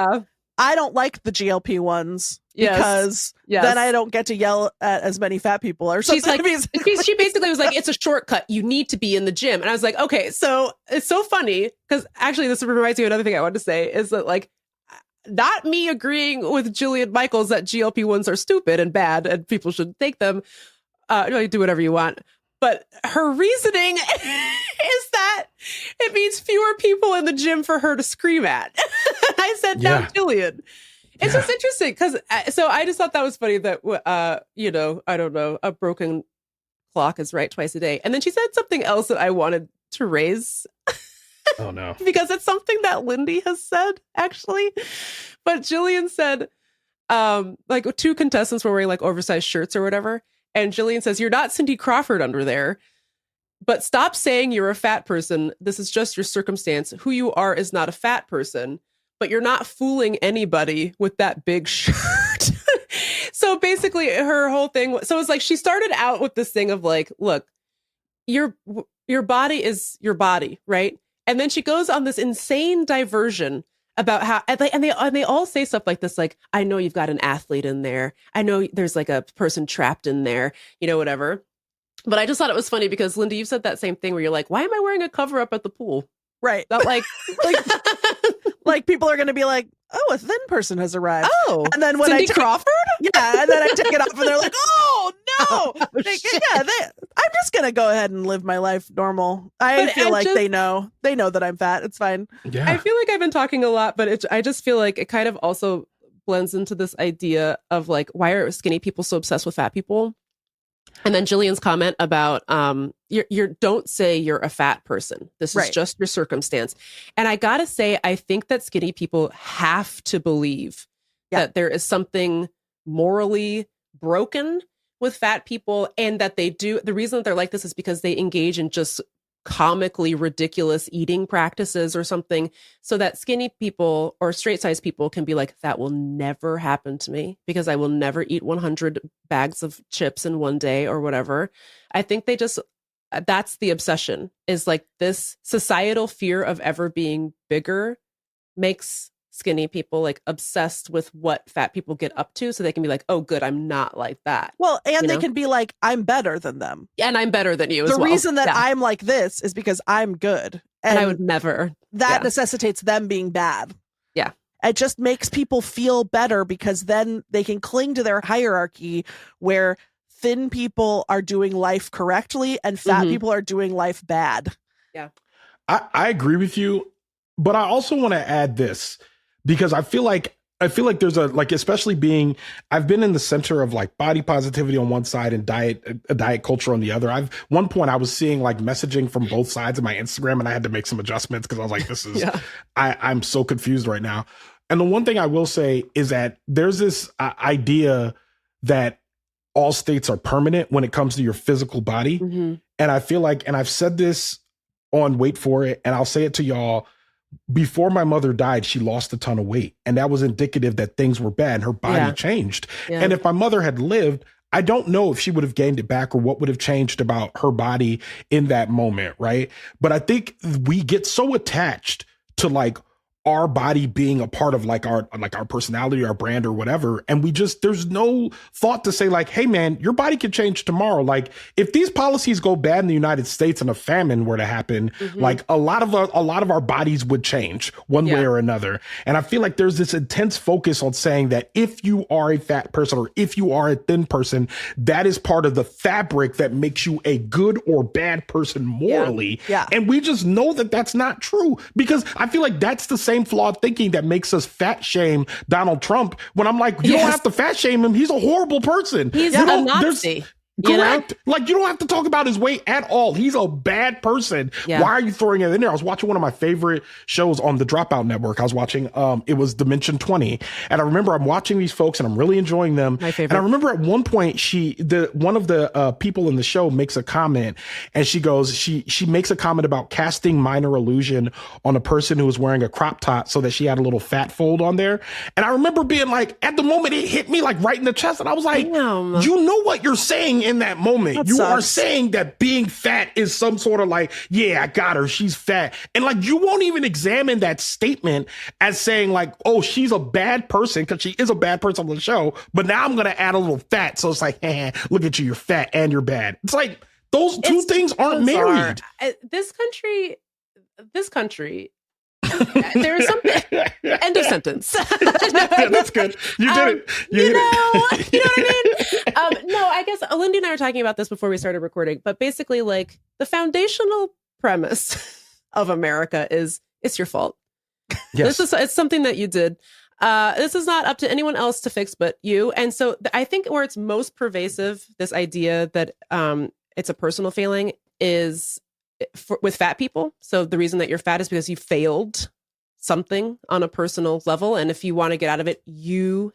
I don't like the GLP-1s because then I don't get to yell at as many fat people or something. She's like, she basically was like, it's a shortcut. You need to be in the gym. And I was like, okay, so it's so funny because actually this reminds me of another thing I wanted to say is that, like, not me agreeing with Jillian Michaels that GLP-1s are stupid and bad and people should take them. Do whatever you want. But her reasoning is that it means fewer people in the gym for her to scream at. I said, now, Jillian. It's just interesting because so I just thought that was funny that, I don't know, a broken clock is right twice a day. And then she said something else that I wanted to raise. Oh, no. Because it's something that Lindy has said, actually. But Jillian said, like, two contestants were wearing like oversized shirts or whatever. And Jillian says, you're not Cindy Crawford under there, but stop saying you're a fat person. This is just your circumstance. Who you are is not a fat person, but you're not fooling anybody with that big shirt. So basically her whole thing, so it's like she started out with this thing of like, look, your body is your body, right? And then she goes on this insane diversion about how, and they all say stuff like this, like, I know you've got an athlete in there. I know there's like a person trapped in there, whatever. But I just thought it was funny because, Linda, you've said that same thing where you're like, why am I wearing a cover up at the pool? Right. Not like, like people are going to be like, oh, a thin person has arrived. Oh, and then when Cindy Crawford? Yeah. And then I take it off and they're like, oh, no. I'm just going to go ahead and live my life normal. I feel like they know that I'm fat. It's fine. Yeah. I feel like I've been talking a lot, but I just feel like it kind of also blends into this idea of like, why are skinny people so obsessed with fat people? And then Jillian's comment about you don't say you're a fat person. This is just your circumstance. And I gotta say, I think that skinny people have to believe that there is something morally broken with fat people, and that they do. The reason that they're like this is because they engage in just comically ridiculous eating practices or something, so that skinny people or straight size people can be like, that will never happen to me because I will never eat 100 bags of chips in one day or whatever. I think that's the obsession, is like this societal fear of ever being bigger makes skinny people like obsessed with what fat people get up to, so they can be like, oh good, I'm not like that. Well, and they can be like, I'm better than them. And I'm better than you as well. The reason that I'm like this is because I'm good. And I would never. That necessitates them being bad. Yeah. It just makes people feel better because then they can cling to their hierarchy where thin people are doing life correctly and fat people are doing life bad. Yeah. I agree with you, but I also want to add this, because I feel like there's especially I've been in the center of like body positivity on one side and diet culture on the other. One point I was seeing like messaging from both sides of my Instagram, and I had to make some adjustments because I was like, this is, I'm so confused right now. And the one thing I will say is that there's this idea that all states are permanent when it comes to your physical body. Mm-hmm. And I feel like, and I've said this on Wait For It, and I'll say it to y'all, before my mother died, she lost a ton of weight, and that was indicative that things were bad. Her body changed. Yeah. And if my mother had lived, I don't know if she would have gained it back or what would have changed about her body in that moment. Right. But I think we get so attached to like our body being a part of like our personality, our brand or whatever. And there's no thought to say like, hey man, your body could change tomorrow. Like if these policies go bad in the United States and a famine were to happen, like a lot of our bodies would change one way or another. And I feel like there's this intense focus on saying that if you are a fat person or if you are a thin person, that is part of the fabric that makes you a good or bad person morally. Yeah. And we just know that that's not true, because I feel like that's the same flawed thinking that makes us fat shame Donald Trump, when I'm like, you don't have to fat shame him. He's a horrible person. He's a Nazi. Correct. Like, you don't have to talk about his weight at all. He's a bad person. Yeah. Why are you throwing it in there? I was watching one of my favorite shows on the Dropout Network. I was watching, it was Dimension 20. And I remember I'm watching these folks and I'm really enjoying them. My favorite. And I remember at one point, one of the people in the show makes a comment, and she goes, she makes a comment about casting minor illusion on a person who was wearing a crop top so that she had a little fat fold on there. And I remember being like, at the moment it hit me like right in the chest. And I was like, damn. You know what you're saying in that moment. That you sucks. are saying that being fat is some sort of like, yeah, I got her, she's fat. And like, you won't even examine that statement as saying like, oh, she's a bad person, because she is a bad person on the show, but now I'm going to add a little fat. So it's like, look at you, you're fat and you're bad. It's like, those two things aren't married. This country, there is something, end of sentence. Yeah, that's good. You did it. You know what I mean? No, I guess Lindy and I were talking about this before we started recording, but basically, like, the foundational premise of America is it's your fault. Yes. It's something that you did. This is not up to anyone else to fix but you. And so I think where it's most pervasive, this idea that it's a personal failing is with fat people. So the reason that you're fat is because you failed something on a personal level. And if you want to get out of it, you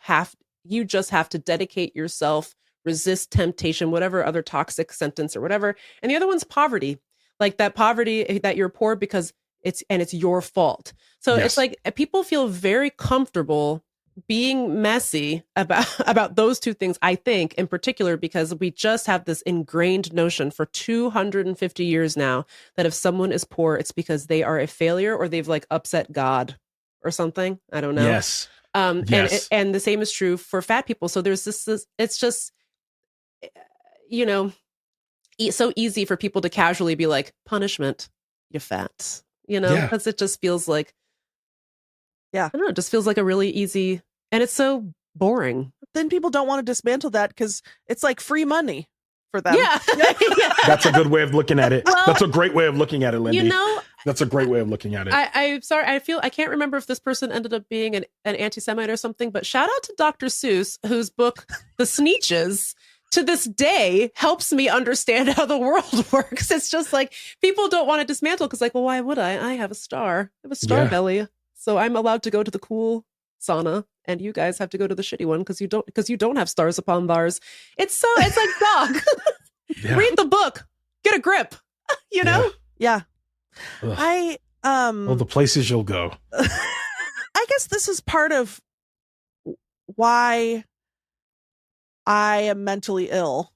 just have to dedicate yourself, resist temptation, whatever other toxic sentence or whatever. And the other one's poverty, like that poverty that you're poor because it's your fault. So Yes. it's like people feel very comfortable being messy about those two things, I think, in particular, because we just have this ingrained notion for 250 years now that if someone is poor, it's because they are a failure or they've like upset God or something. I don't know. Yes. Yes. And the same is true for fat people. So there's this it's just, you know, so easy for people to casually be like, punishment, you're fat, you know, because it just feels like, I don't know, it just feels like a really easy, and it's so boring. Then people don't want to dismantle that because it's like free money for them. Yeah. That's a good way of looking at it. Well, that's a great way of looking at it, Lindy. You know, that's a great way of looking at it. I'm sorry. I can't remember if this person ended up being an anti-Semite or something, but shout out to Dr. Seuss, whose book, The Sneetches, to this day helps me understand how the world works. It's just like people don't want to dismantle because like, well, why would I? I have a star. I have a star belly. So I'm allowed to go to the cool sauna and you guys have to go to the shitty one because you don't have stars upon bars. It's like dog. Read the book. Get a grip. You know? Yeah. Ugh. Well, the places you'll go. I guess this is part of why I am mentally ill.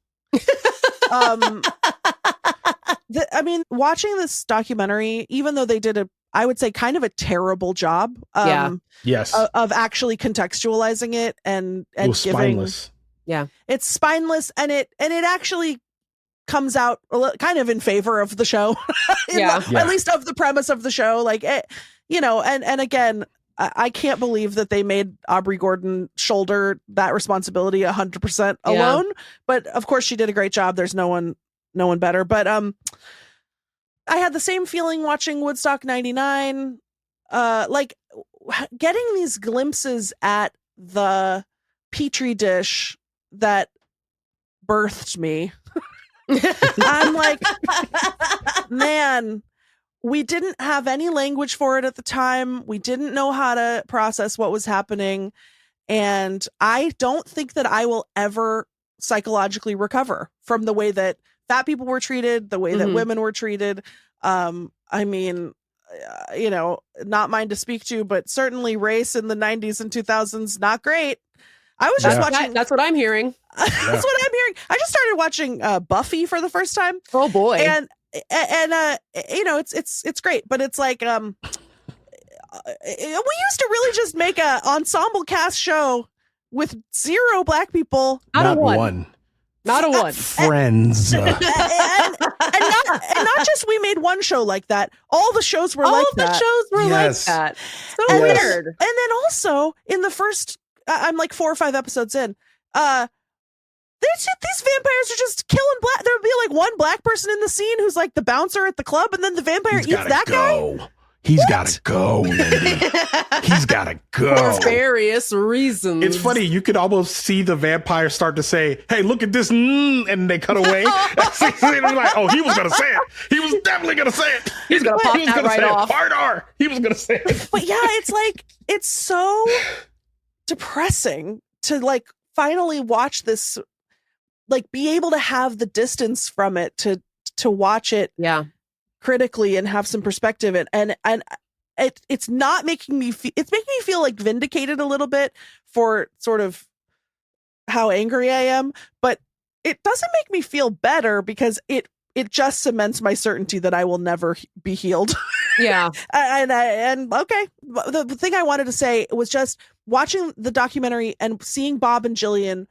I mean, watching this documentary, even though they did I would say kind of a terrible job yes. of actually contextualizing it and it was giving spineless. Yeah. It's spineless and it actually comes out kind of in favor of the show. At least of the premise of the show. Like, you know, and again, I can't believe that they made Aubrey Gordon shoulder that responsibility 100% alone. But of course she did a great job. There's no one better. But I had the same feeling watching Woodstock 99, like getting these glimpses at the petri dish that birthed me. I'm like, man, we didn't have any language for it at the time. We didn't know how to process what was happening. And I don't think that I will ever psychologically recover from the way that fat people were treated, the way that women were treated. I mean, you know, not mine to speak to, but certainly race in the 90s and 2000s, not great. I was just watching. That's what I'm hearing. That's what I'm hearing. I just started watching Buffy for the first time. Oh boy. And you know, it's great, but it's like, we used to really just make a ensemble cast show with 0 black people. Not one. Not a one. Friends. and not just we made one show like that. All the shows were like that. All the shows were like that. So weird. And then also in the first, I'm like 4 or 5 episodes in, these vampires are just killing black. There would be like one black person in the scene who's like the bouncer at the club, and then the vampire eats that guy. He's got to go, Lindy. He's got to go. For various reasons. It's funny. You could almost see the vampire start to say, hey, look at this. And they cut away. They're like, oh, he was going to say it. He was definitely going to say it. He's going to pop that right off. Hard R. He was going to say it. But yeah, it's like, it's so depressing to like finally watch this, like be able to have the distance from it to watch it. Yeah. Critically and have some perspective and it's not making me feel, it's making me feel like vindicated a little bit for sort of how angry I am, but it doesn't make me feel better because it just cements my certainty that I will never be healed. Yeah. and okay, the thing I wanted to say was just watching the documentary and seeing Bob and Jillian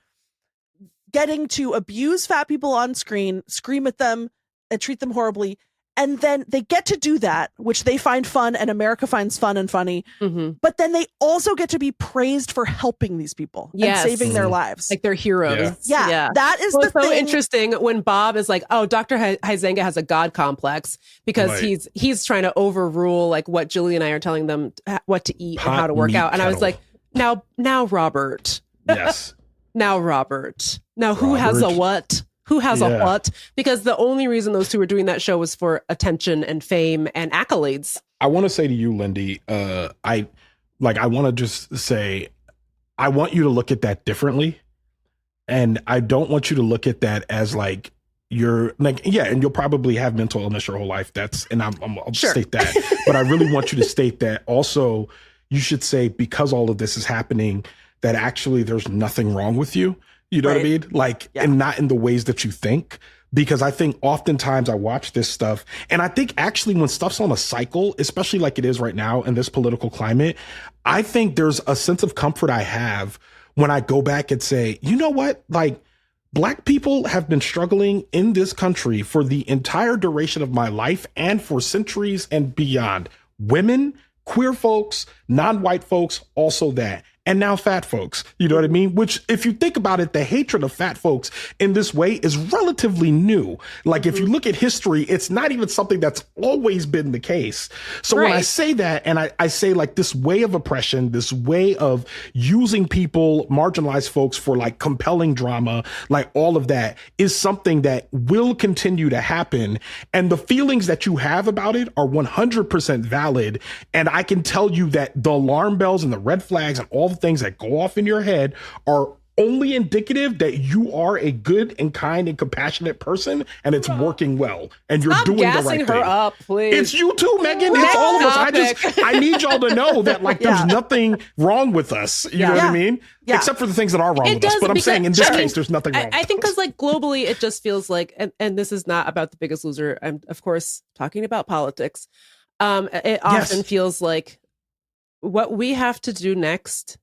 getting to abuse fat people on screen, scream at them and treat them horribly, And then they get to do that, which they find fun and America finds fun and funny. Mm-hmm. But then they also get to be praised for helping these people and saving their lives. Like they're heroes. Yeah. That is the so thing. interesting when Bob is like, oh, Dr. Huizenga has a God complex because he's trying to overrule like what Julie and I are telling them what to eat and how to work out. And I was like, now, Robert. Yes. Now, Robert. Now, who has a what? Who has a what? Because the only reason those two were doing that show was for attention and fame and accolades. I want to say to you, Lindy, I want to just say, I want you to look at that differently. And I don't want you to look at that as like, you're like, and you'll probably have mental illness your whole life. I'll state that. But I really want you to state that also, you should say, because all of this is happening, that actually there's nothing wrong with you. You know what I mean? Like, and not in the ways that you think. Because I think oftentimes I watch this stuff, and I think actually when stuff's on a cycle, especially like it is right now in this political climate, I think there's a sense of comfort I have when I go back and say, you know what? Like, Black people have been struggling in this country for the entire duration of my life and for centuries and beyond. Women, queer folks, non-white folks, also that. And now fat folks, you know what I mean? Which, if you think about it, the hatred of fat folks in this way is relatively new. Like, if you look at history, it's not even something that's always been the case. So when I say that, and I say like this way of oppression, this way of using people, marginalized folks for like compelling drama, like all of that is something that will continue to happen. And the feelings that you have about it are 100% valid. And I can tell you that the alarm bells and the red flags and all the things that go off in your head are only indicative that you are a good and kind and compassionate person, and it's working well, and you're doing the right thing. Her up, please. It's you too, Megan. It's all of us. I need y'all to know that like there's nothing wrong with us. You know what I mean? Yeah. Except for the things that are wrong with us. But I'm saying in this case, there's nothing wrong. I think because like globally, it just feels like, and this is not about The Biggest Loser. I'm of course talking about politics. It often feels like what we have to do next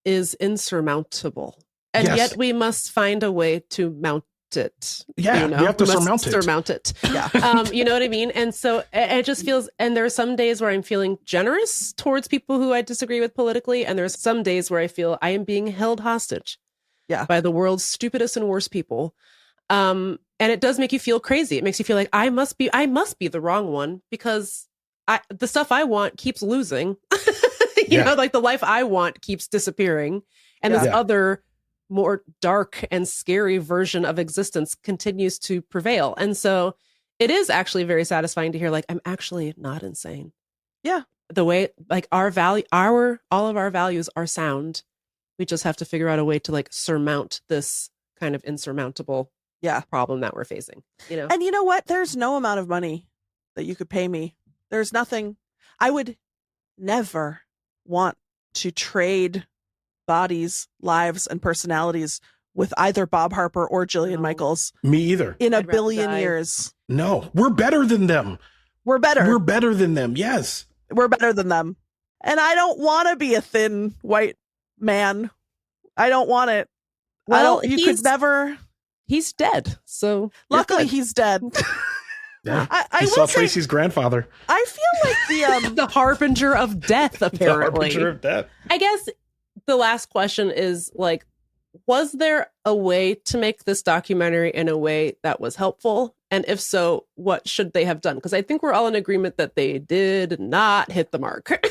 is insurmountable, and yet we must find a way to mount it. Yeah, we have to surmount it. Yeah, you know what I mean. And so it just feels. And there are some days where I'm feeling generous towards people who I disagree with politically, and there's some days where I feel I am being held hostage. By the world's stupidest and worst people. And it does make you feel crazy. It makes you feel like I must be the wrong one because the stuff I want keeps losing. You know, like the life I want keeps disappearing. And this other more dark and scary version of existence continues to prevail. And so it is actually very satisfying to hear, like, I'm actually not insane. Yeah. The way, like, all of our values are sound. We just have to figure out a way to like surmount this kind of insurmountable problem that we're facing. You know? And you know what? There's no amount of money that you could pay me. There's nothing. I would never want to trade bodies, lives, and personalities with either Bob Harper or Jillian Michaels. Me either. In a billion years. No, we're better than them. We're better. We're better than them. Yes. We're better than them. And I don't want to be a thin white man. I don't want it. Well, you could never. He's dead. So luckily he's dead. Yeah, I saw Tracy's grandfather. I feel like the harbinger of death, apparently. The harbinger of death. I guess the last question is like, was there a way to make this documentary in a way that was helpful? And if so, what should they have done? Because I think we're all in agreement that they did not hit the mark.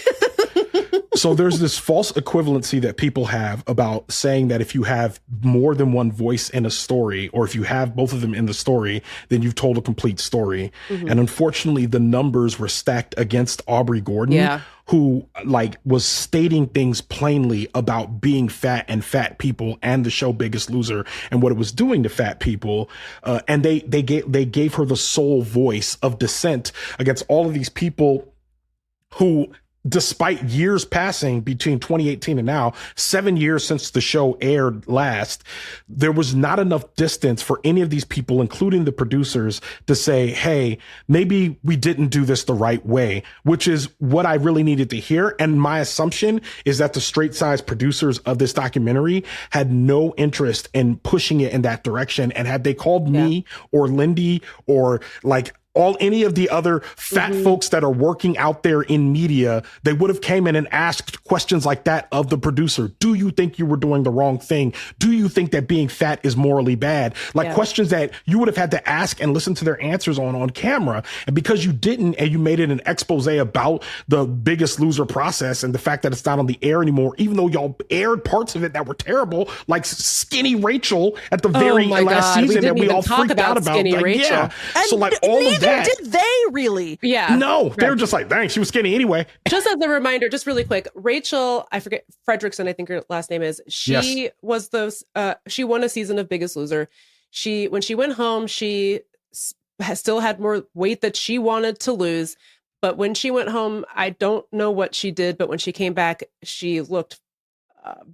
So there's this false equivalency that people have about saying that if you have more than one voice in a story, or if you have both of them in the story, then you've told a complete story. Mm-hmm. And unfortunately, the numbers were stacked against Aubrey Gordon, who like was stating things plainly about being fat and fat people and the show Biggest Loser and what it was doing to fat people. And they gave her the sole voice of dissent against all of these people who, despite years passing between 2018 and now, 7 years since the show aired last, there was not enough distance for any of these people, including the producers, to say, hey, maybe we didn't do this the right way, which is what I really needed to hear. And my assumption is that the straight size producers of this documentary had no interest in pushing it in that direction. And had they called me or Lindy or like any of the other fat folks that are working out there in media, they would have came in and asked questions like that of the producer. Do you think you were doing the wrong thing? Do you think that being fat is morally bad? Like questions that you would have had to ask and listen to their answers on camera. And because you didn't, and you made it an expose about the Biggest Loser process and the fact that it's not on the air anymore, even though y'all aired parts of it that were terrible, like skinny Rachel at the very last season that we all freaked out about. Skinny Like, Rachel. yeah. And So like all of that. did they really? Yeah. No, they were just like, dang, she was skinny anyway. Just as a reminder, just really quick, Rachel, I forget, Fredrickson, I think her last name is. She was she won a season of Biggest Loser. When she went home, she still had more weight that she wanted to lose. But when she went home, I don't know what she did, but when she came back, she looked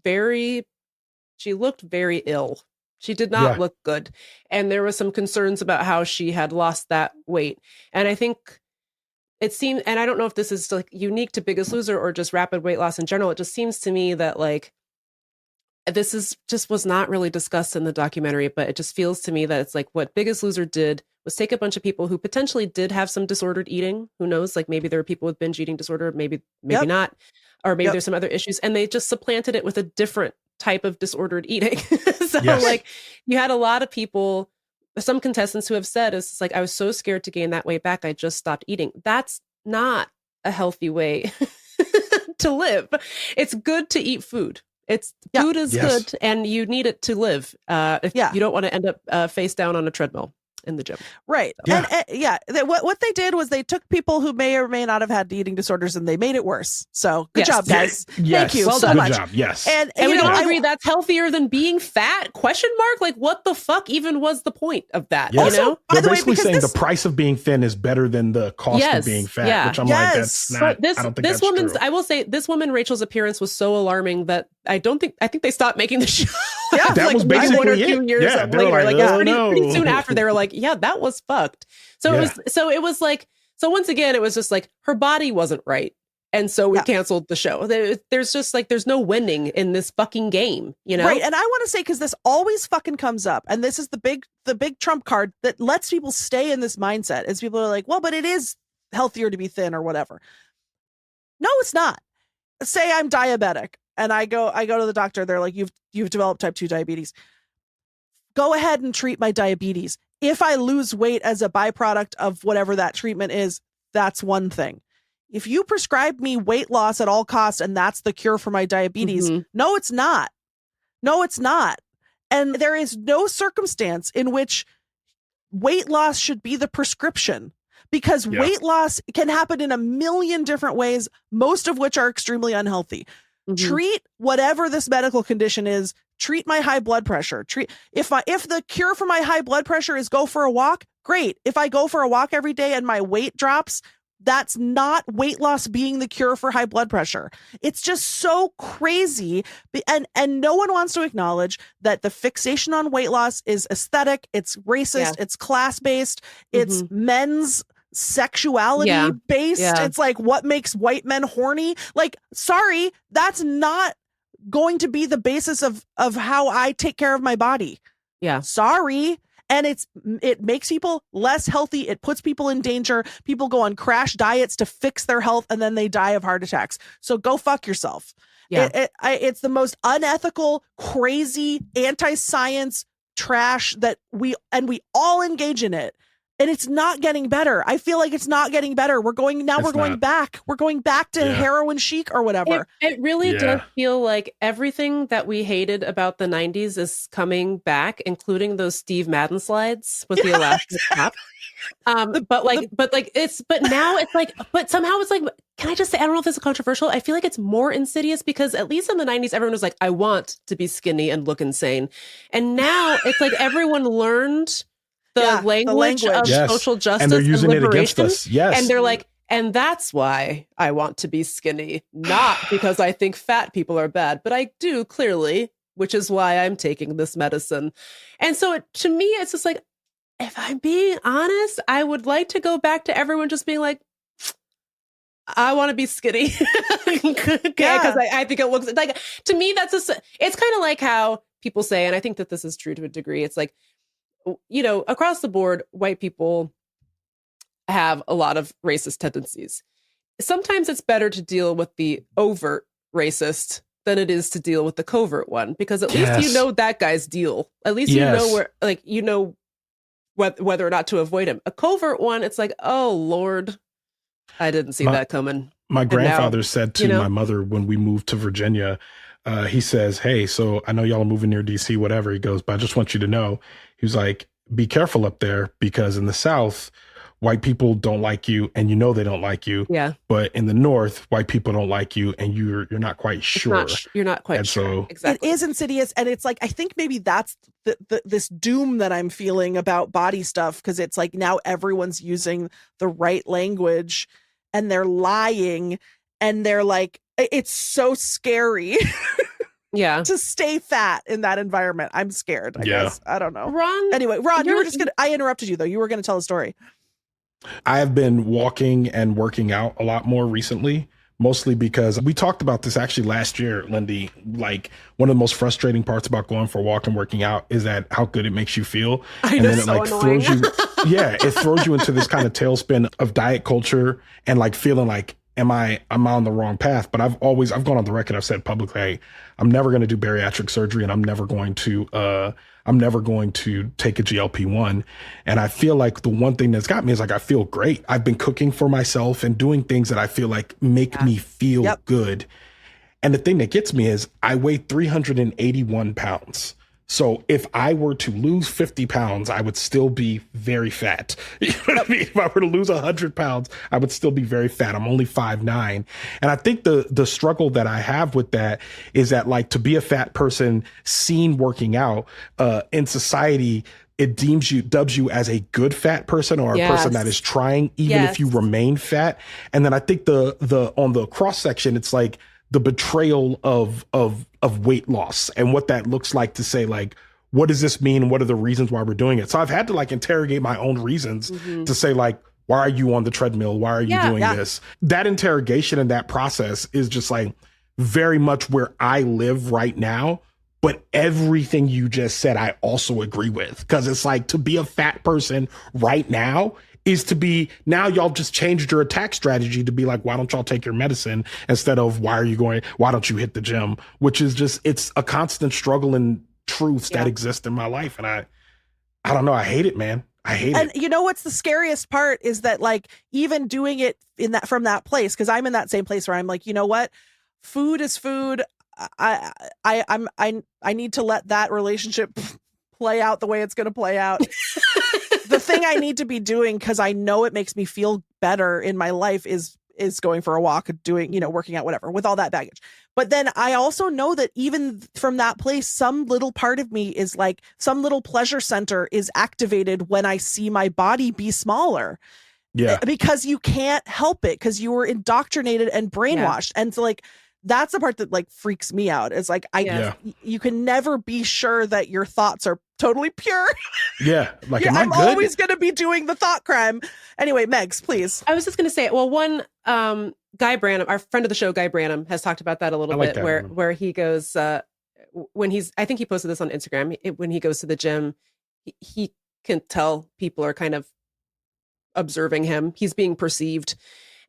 very ill. She did not look good. And there was some concerns about how she had lost that weight. And I think it seemed, and I don't know if this is like unique to Biggest Loser or just rapid weight loss in general. It just seems to me that like, this is just was not really discussed in the documentary, but it just feels to me that it's like what Biggest Loser did was take a bunch of people who potentially did have some disordered eating. Who knows? Like maybe there were people with binge eating disorder, maybe not, or maybe there's some other issues. And they just supplanted it with a different type of disordered eating. So like you had a lot of people, some contestants who have said, it's like, I was so scared to gain that weight back. I just stopped eating. That's not a healthy way to live. It's good to eat food. Food is good and you need it to live. If you don't want to end up face down on a treadmill in the gym. Right. Yeah. And what they did was they took people who may or may not have had eating disorders and they made it worse. So good job, guys. Thank you so much. Good job. Yes. And we don't agree that's healthier than being fat? Question mark? Like what the fuck even was the point of that? Yes. You know? They're basically saying the price of being thin is better than the cost of being fat, which I'm like, that's not, I don't think that's true. I will say this woman, Rachel's appearance was so alarming that I think they stopped making the show. Yeah, that was basically one or 2 years later. Pretty soon after they were like, yeah, that was fucked. So it was like, so once again, it was just like her body wasn't right. And so we canceled the show. There's just like, there's no winning in this fucking game, you know? Right. And I want to say, because this always fucking comes up, and this is the big trump card that lets people stay in this mindset, is people are like, well, but it is healthier to be thin or whatever. No, it's not. Say I'm diabetic and I go to the doctor. They're like, you've developed type 2 diabetes. Go ahead and treat my diabetes. If I lose weight as a byproduct of whatever that treatment is, that's one thing. If you prescribe me weight loss at all costs and that's the cure for my diabetes, no, it's not. No, it's not. And there is no circumstance in which weight loss should be the prescription, because weight loss can happen in a million different ways, most of which are extremely unhealthy. Treat whatever this medical condition is. Treat my high blood pressure. If the cure for my high blood pressure is go for a walk, great. If I go for a walk every day and my weight drops, that's not weight loss being the cure for high blood pressure. It's just so crazy. And no one wants to acknowledge that the fixation on weight loss is aesthetic, it's racist, it's class-based, it's men's sexuality based. It's like, what makes white men horny? Like, sorry, that's not going to be the basis of how I take care of my body. Yeah. Sorry. And it makes people less healthy. It puts people in danger. People go on crash diets to fix their health and then they die of heart attacks. So go fuck yourself. Yeah. It's the most unethical, crazy, anti-science trash that we all engage in it. And it's not getting better. I feel like it's not getting better. We're going back. We're going back to heroin chic or whatever. It really does feel like everything that we hated about the 90s is coming back, including those Steve Madden slides with the elastic top. But now it's like, but somehow it's like, can I just say, I don't know if this is controversial. I feel like it's more insidious because at least in the 90s, everyone was like, I want to be skinny and look insane. And now it's like everyone learned the language of social justice and they're using and it against us. Yes. And they're like, and that's why I want to be skinny, not because I think fat people are bad, but I do clearly, which is why I'm taking this medicine. And so to me, it's just like, if I'm being honest, I would like to go back to everyone just being like, I want to be skinny. Because I think it looks like, to me, it's kind of like how people say, and I think that this is true to a degree. It's like, you know, across the board, white people have a lot of racist tendencies. Sometimes it's better to deal with the overt racist than it is to deal with the covert one, because at least you know that guy's deal. At least you know where, like, you know whether or not to avoid him. A covert one, it's like, oh Lord, I didn't see that coming. My grandfather said to my mother when we moved to Virginia, he says, hey, so I know y'all are moving near DC, whatever. He goes, but I just want you to know, he was like, be careful up there, because in the South, white people don't like you, and you know they don't like you. Yeah. But in the North, white people don't like you, and you're not quite sure. You're not quite sure. So exactly. It is insidious, and it's like, I think maybe that's this doom that I'm feeling about body stuff, because it's like now everyone's using the right language, and they're lying, and they're like, it's so scary. Yeah. To stay fat in that environment. I'm scared, I guess. I don't know. Ron, anyway, Ron, you were just gonna, I interrupted you though. You were gonna tell a story. I have been walking and working out a lot more recently, mostly because we talked about this actually last year, Lindy. Like, one of the most frustrating parts about going for a walk and working out is that how good it makes you feel. And then it so like annoying. Throws you, it throws you into this kind of tailspin of diet culture and like feeling like, am I on the wrong path? But I've gone on the record. I've said publicly, hey, I'm never going to do bariatric surgery, and I'm never going to take a GLP-1. And I feel like the one thing that's got me is like, I feel great. I've been cooking for myself and doing things that I feel like make me feel good. And the thing that gets me is I weigh 381 pounds. So if I were to lose 50 pounds, I would still be very fat. You know what I mean? If I were to lose 100 pounds, I would still be very fat. I'm only 5'9". And I think the struggle that I have with that is that, like, to be a fat person seen working out in society, it dubs you as a good fat person, or a person that is trying, even if you remain fat. And then I think the on the cross section, it's like the betrayal of weight loss and what that looks like, to say, like, what does this mean? What are the reasons why we're doing it? So I've had to like interrogate my own reasons to say, like, why are you on the treadmill? Why are you doing this? That interrogation and that process is just like very much where I live right now. But everything you just said, I also agree with, because it's like, to be a fat person right now is to be, now y'all just changed your attack strategy to be like, why don't y'all take your medicine, instead of why don't you hit the gym? Which is just, it's a constant struggle in truths that exist in my life. And I don't know. I hate it, man. I hate it. And you know what's the scariest part is that, like, even doing it from that place, because I'm in that same place where I'm like, you know what? Food is food. I need to let that relationship play out the way it's going to play out. The thing I need to be doing, because I know it makes me feel better in my life, is going for a walk, doing, working out, whatever, with all that baggage. But then I also know that even from that place, some little part of me is like, some little pleasure center is activated when I see my body be smaller. Yeah. Because you can't help it, because you were indoctrinated and brainwashed. And so, like, that's the part that, like, freaks me out. It's like, you can never be sure that your thoughts are totally pure. Yeah. Like, I'm always going to be doing the thought crime. Anyway, Megs, please. I was just going to say, well, one, Guy Branum, our friend of the show, Guy Branum, has talked about that a little bit, where he goes, I think he posted this on Instagram, when he goes to the gym, he can tell people are kind of observing him. He's being perceived,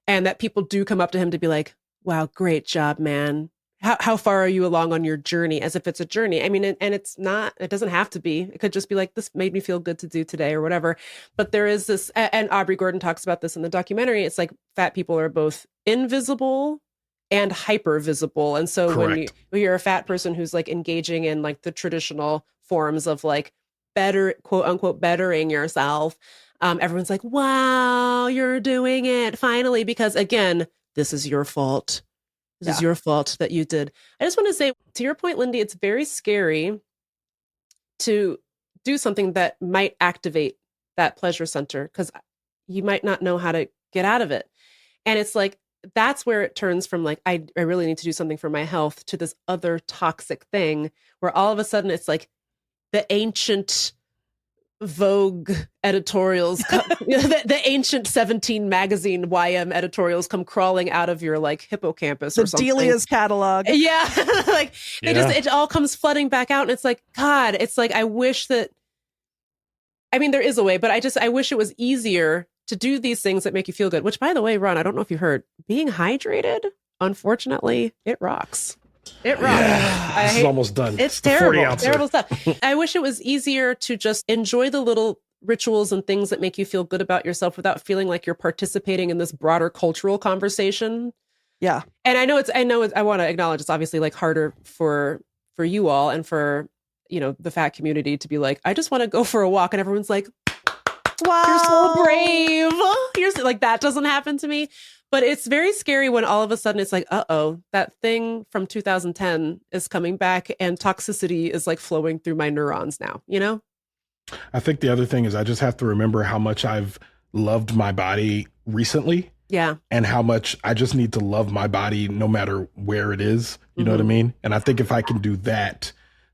and that people do come up to him to be like, wow, great job, man. How far are you along on your journey? As if it's a journey. I mean, and it's not, it doesn't have to be. It could just be like, this made me feel good to do today or whatever. But there is this, and Aubrey Gordon talks about this in the documentary. It's like, fat people are both invisible and hyper visible. And so when you're a fat person who's like engaging in like the traditional forms of like better, quote unquote, bettering yourself, everyone's like, wow, you're doing it finally, because again, this is your fault. This is your fault that you did. I just want to say, to your point, Lindy, it's very scary to do something that might activate that pleasure center, because you might not know how to get out of it. And it's like, that's where it turns from like, I really need to do something for my health, to this other toxic thing where all of a sudden it's like the ancient Vogue editorials, the ancient 17 magazine YM editorials come crawling out of your like hippocampus or something. Delia's catalog. Yeah. Like it all comes flooding back out. And it's like, God, it's like, I wish that, I mean, there is a way, but I wish it was easier to do these things that make you feel good, which by the way, Ron, I don't know if you heard, being hydrated, unfortunately, it rocks. It rocks. Yeah, this is almost done. It's the 40 terrible. ouncer. Terrible stuff. I wish it was easier to just enjoy the little rituals and things that make you feel good about yourself without feeling like you're participating in this broader cultural conversation. Yeah. And I want to acknowledge it's obviously like harder for you all and for, the fat community to be like, I just want to go for a walk. And everyone's like, wow, you're so brave. You're like, that doesn't happen to me. But it's very scary when all of a sudden it's like, uh-oh, that thing from 2010 is coming back and toxicity is like flowing through my neurons now, I think the other thing is I just have to remember how much I've loved my body recently. Yeah. And how much I just need to love my body no matter where it is. You know what I mean? And I think if I can do that,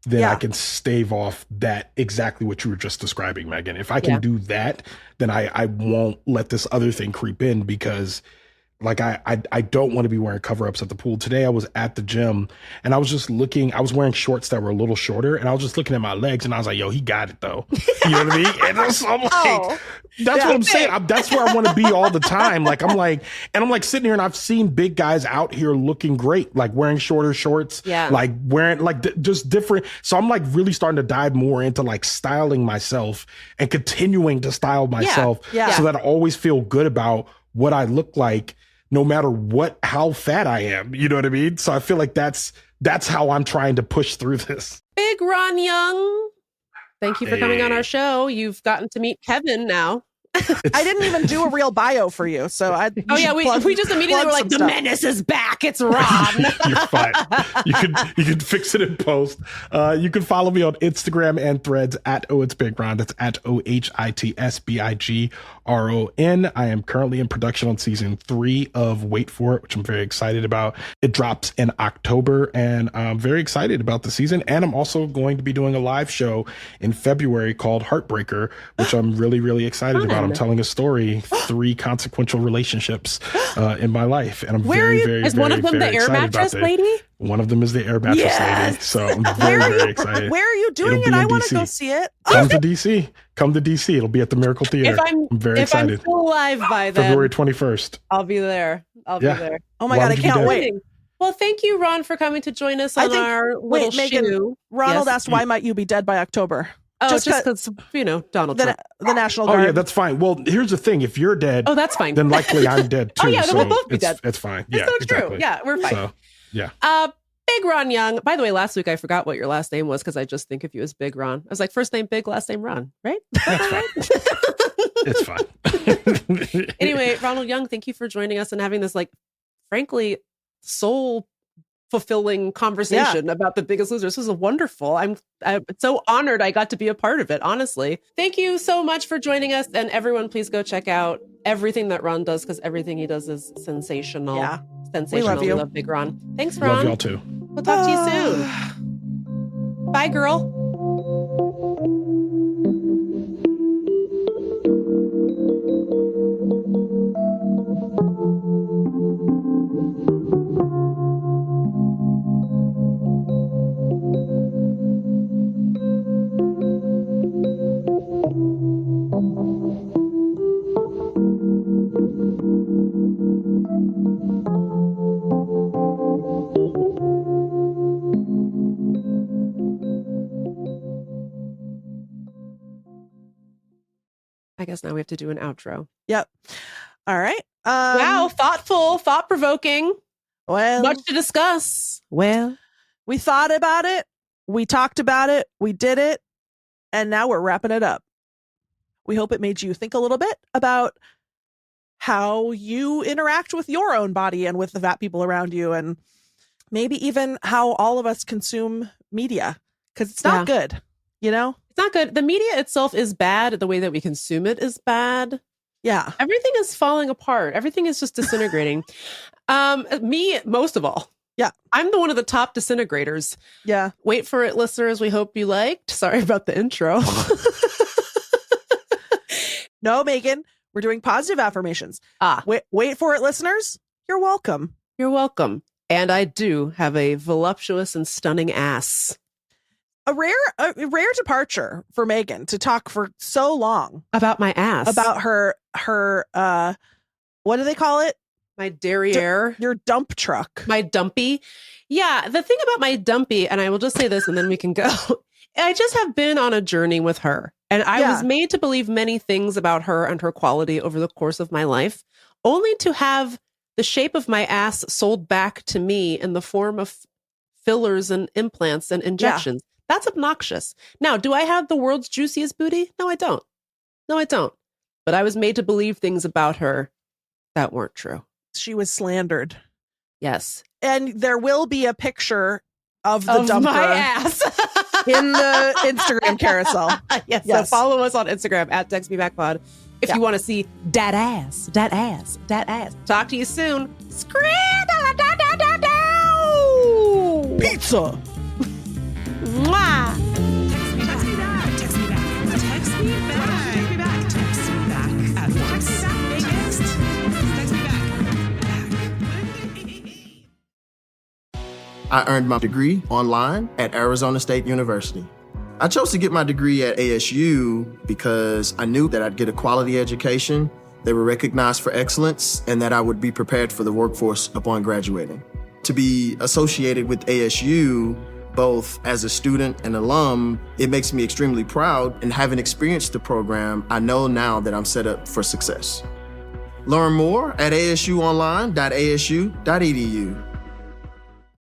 then I can stave off that exactly what you were just describing, Megan. If I can do that, then I won't let this other thing creep in because like I don't want to be wearing cover-ups at the pool. Today I was at the gym and I was just looking, I was wearing shorts that were a little shorter and I was just looking at my legs and I was like, yo, he got it though. You know what I mean? And so I'm like, that's what I'm saying. That's where I want to be all the time. Like, I'm like sitting here and I've seen big guys out here looking great, like wearing shorter shorts, like wearing like just different. So I'm like really starting to dive more into like styling myself and continuing to style myself so that I always feel good about what I look like, no matter how fat I am. You know what I mean? So I feel like that's how I'm trying to push through this. Big Ron Young, thank you for coming on our show. You've gotten to meet Kevin now. I didn't even do a real bio for you, so we just immediately were like, the menace is back. It's Ron. You're fine. You can fix it in post. You can follow me on Instagram and Threads at It's Big Ron. That's at OHITSBIGRON. I am currently in production on season 3 of Wait For It, which I'm very excited about. It drops in October, and I'm very excited about the season. And I'm also going to be doing a live show in February called Heartbreaker, which I'm really, really excited about. I'm telling a story, 3 consequential relationships in my life. And I'm is one of them the air mattress lady? One of them is the air mattress lady. So I'm very excited. Where are you doing it? I want to go see it. Come to DC. Come to DC. It'll be at the Miracle Theater. I'm very excited. I'm still alive by then. February 21st. I'll be there. I'll be there. Oh my God, I can't wait. Well, thank you, Ron, for coming to join us on our little shoe. Ronald asked, why might you be dead by October? Oh, just because, Donald Trump. The National Guard. Oh, yeah, that's fine. Well, here's the thing. If you're dead, that's fine. Then likely I'm dead too. Oh, yeah, then we'll both be dead. It's fine. It's so true. Yeah, we're fine. So, yeah. Big Ron Young. By the way, last week I forgot what your last name was because I just think of you as Big Ron. I was like, first name Big, last name Ron, right? That's fine. It's fine. Anyway, Ronald Young, thank you for joining us and having this, like, frankly, soul fulfilling conversation about The Biggest Loser. This was wonderful. I'm so honored I got to be a part of it, honestly. Thank you so much for joining us. And everyone, please go check out everything that Ron does because everything he does is sensational. Yeah. Sensational. We love Big Ron. Thanks, Ron. Love y'all too. We'll talk to you soon. Bye, girl. I guess now we have to do an outro. Yep. All right. Wow. Thoughtful, thought-provoking. Well, much to discuss. Well, we thought about it. We talked about it. We did it. And now we're wrapping it up. We hope it made you think a little bit about how you interact with your own body and with the fat people around you. And maybe even how all of us consume media. Because it's not good, It's not good. The media itself is bad. The way that we consume it is bad. Yeah. Everything is falling apart. Everything is just disintegrating. Me, most of all. Yeah. I'm one of the top disintegrators. Yeah. Wait for it, listeners. We hope you liked. Sorry about the intro. No, Megan, we're doing positive affirmations. Wait for it, listeners. You're welcome. You're welcome. And I do have a voluptuous and stunning ass. A rare departure for Megan to talk for so long about my ass, about her her, what do they call it? My derriere. Your dump truck. My dumpy. Yeah, the thing about my dumpy, and I will just say this and then we can go. I just have been on a journey with her. And I was made to believe many things about her and her quality over the course of my life, only to have the shape of my ass sold back to me in the form of fillers and implants and injections. Yeah. That's obnoxious. Now, do I have the world's juiciest booty? No, I don't. No, I don't. But I was made to believe things about her that weren't true. She was slandered. Yes. And there will be a picture of the dumper my ass in the Instagram carousel. Yes. So follow us on Instagram at TextMeBackPod if you want to see that ass. Talk to you soon. Pizza. Mwah. Text me back. Text me back. Text me back. Text me back. At once. Text me back. I earned my degree online at Arizona State University. I chose to get my degree at ASU because I knew that I'd get a quality education, they were recognized for excellence, and that I would be prepared for the workforce upon graduating. To be associated with ASU, both as a student and alum, it makes me extremely proud, and having experienced the program, I know now that I'm set up for success. Learn more at asuonline.asu.edu.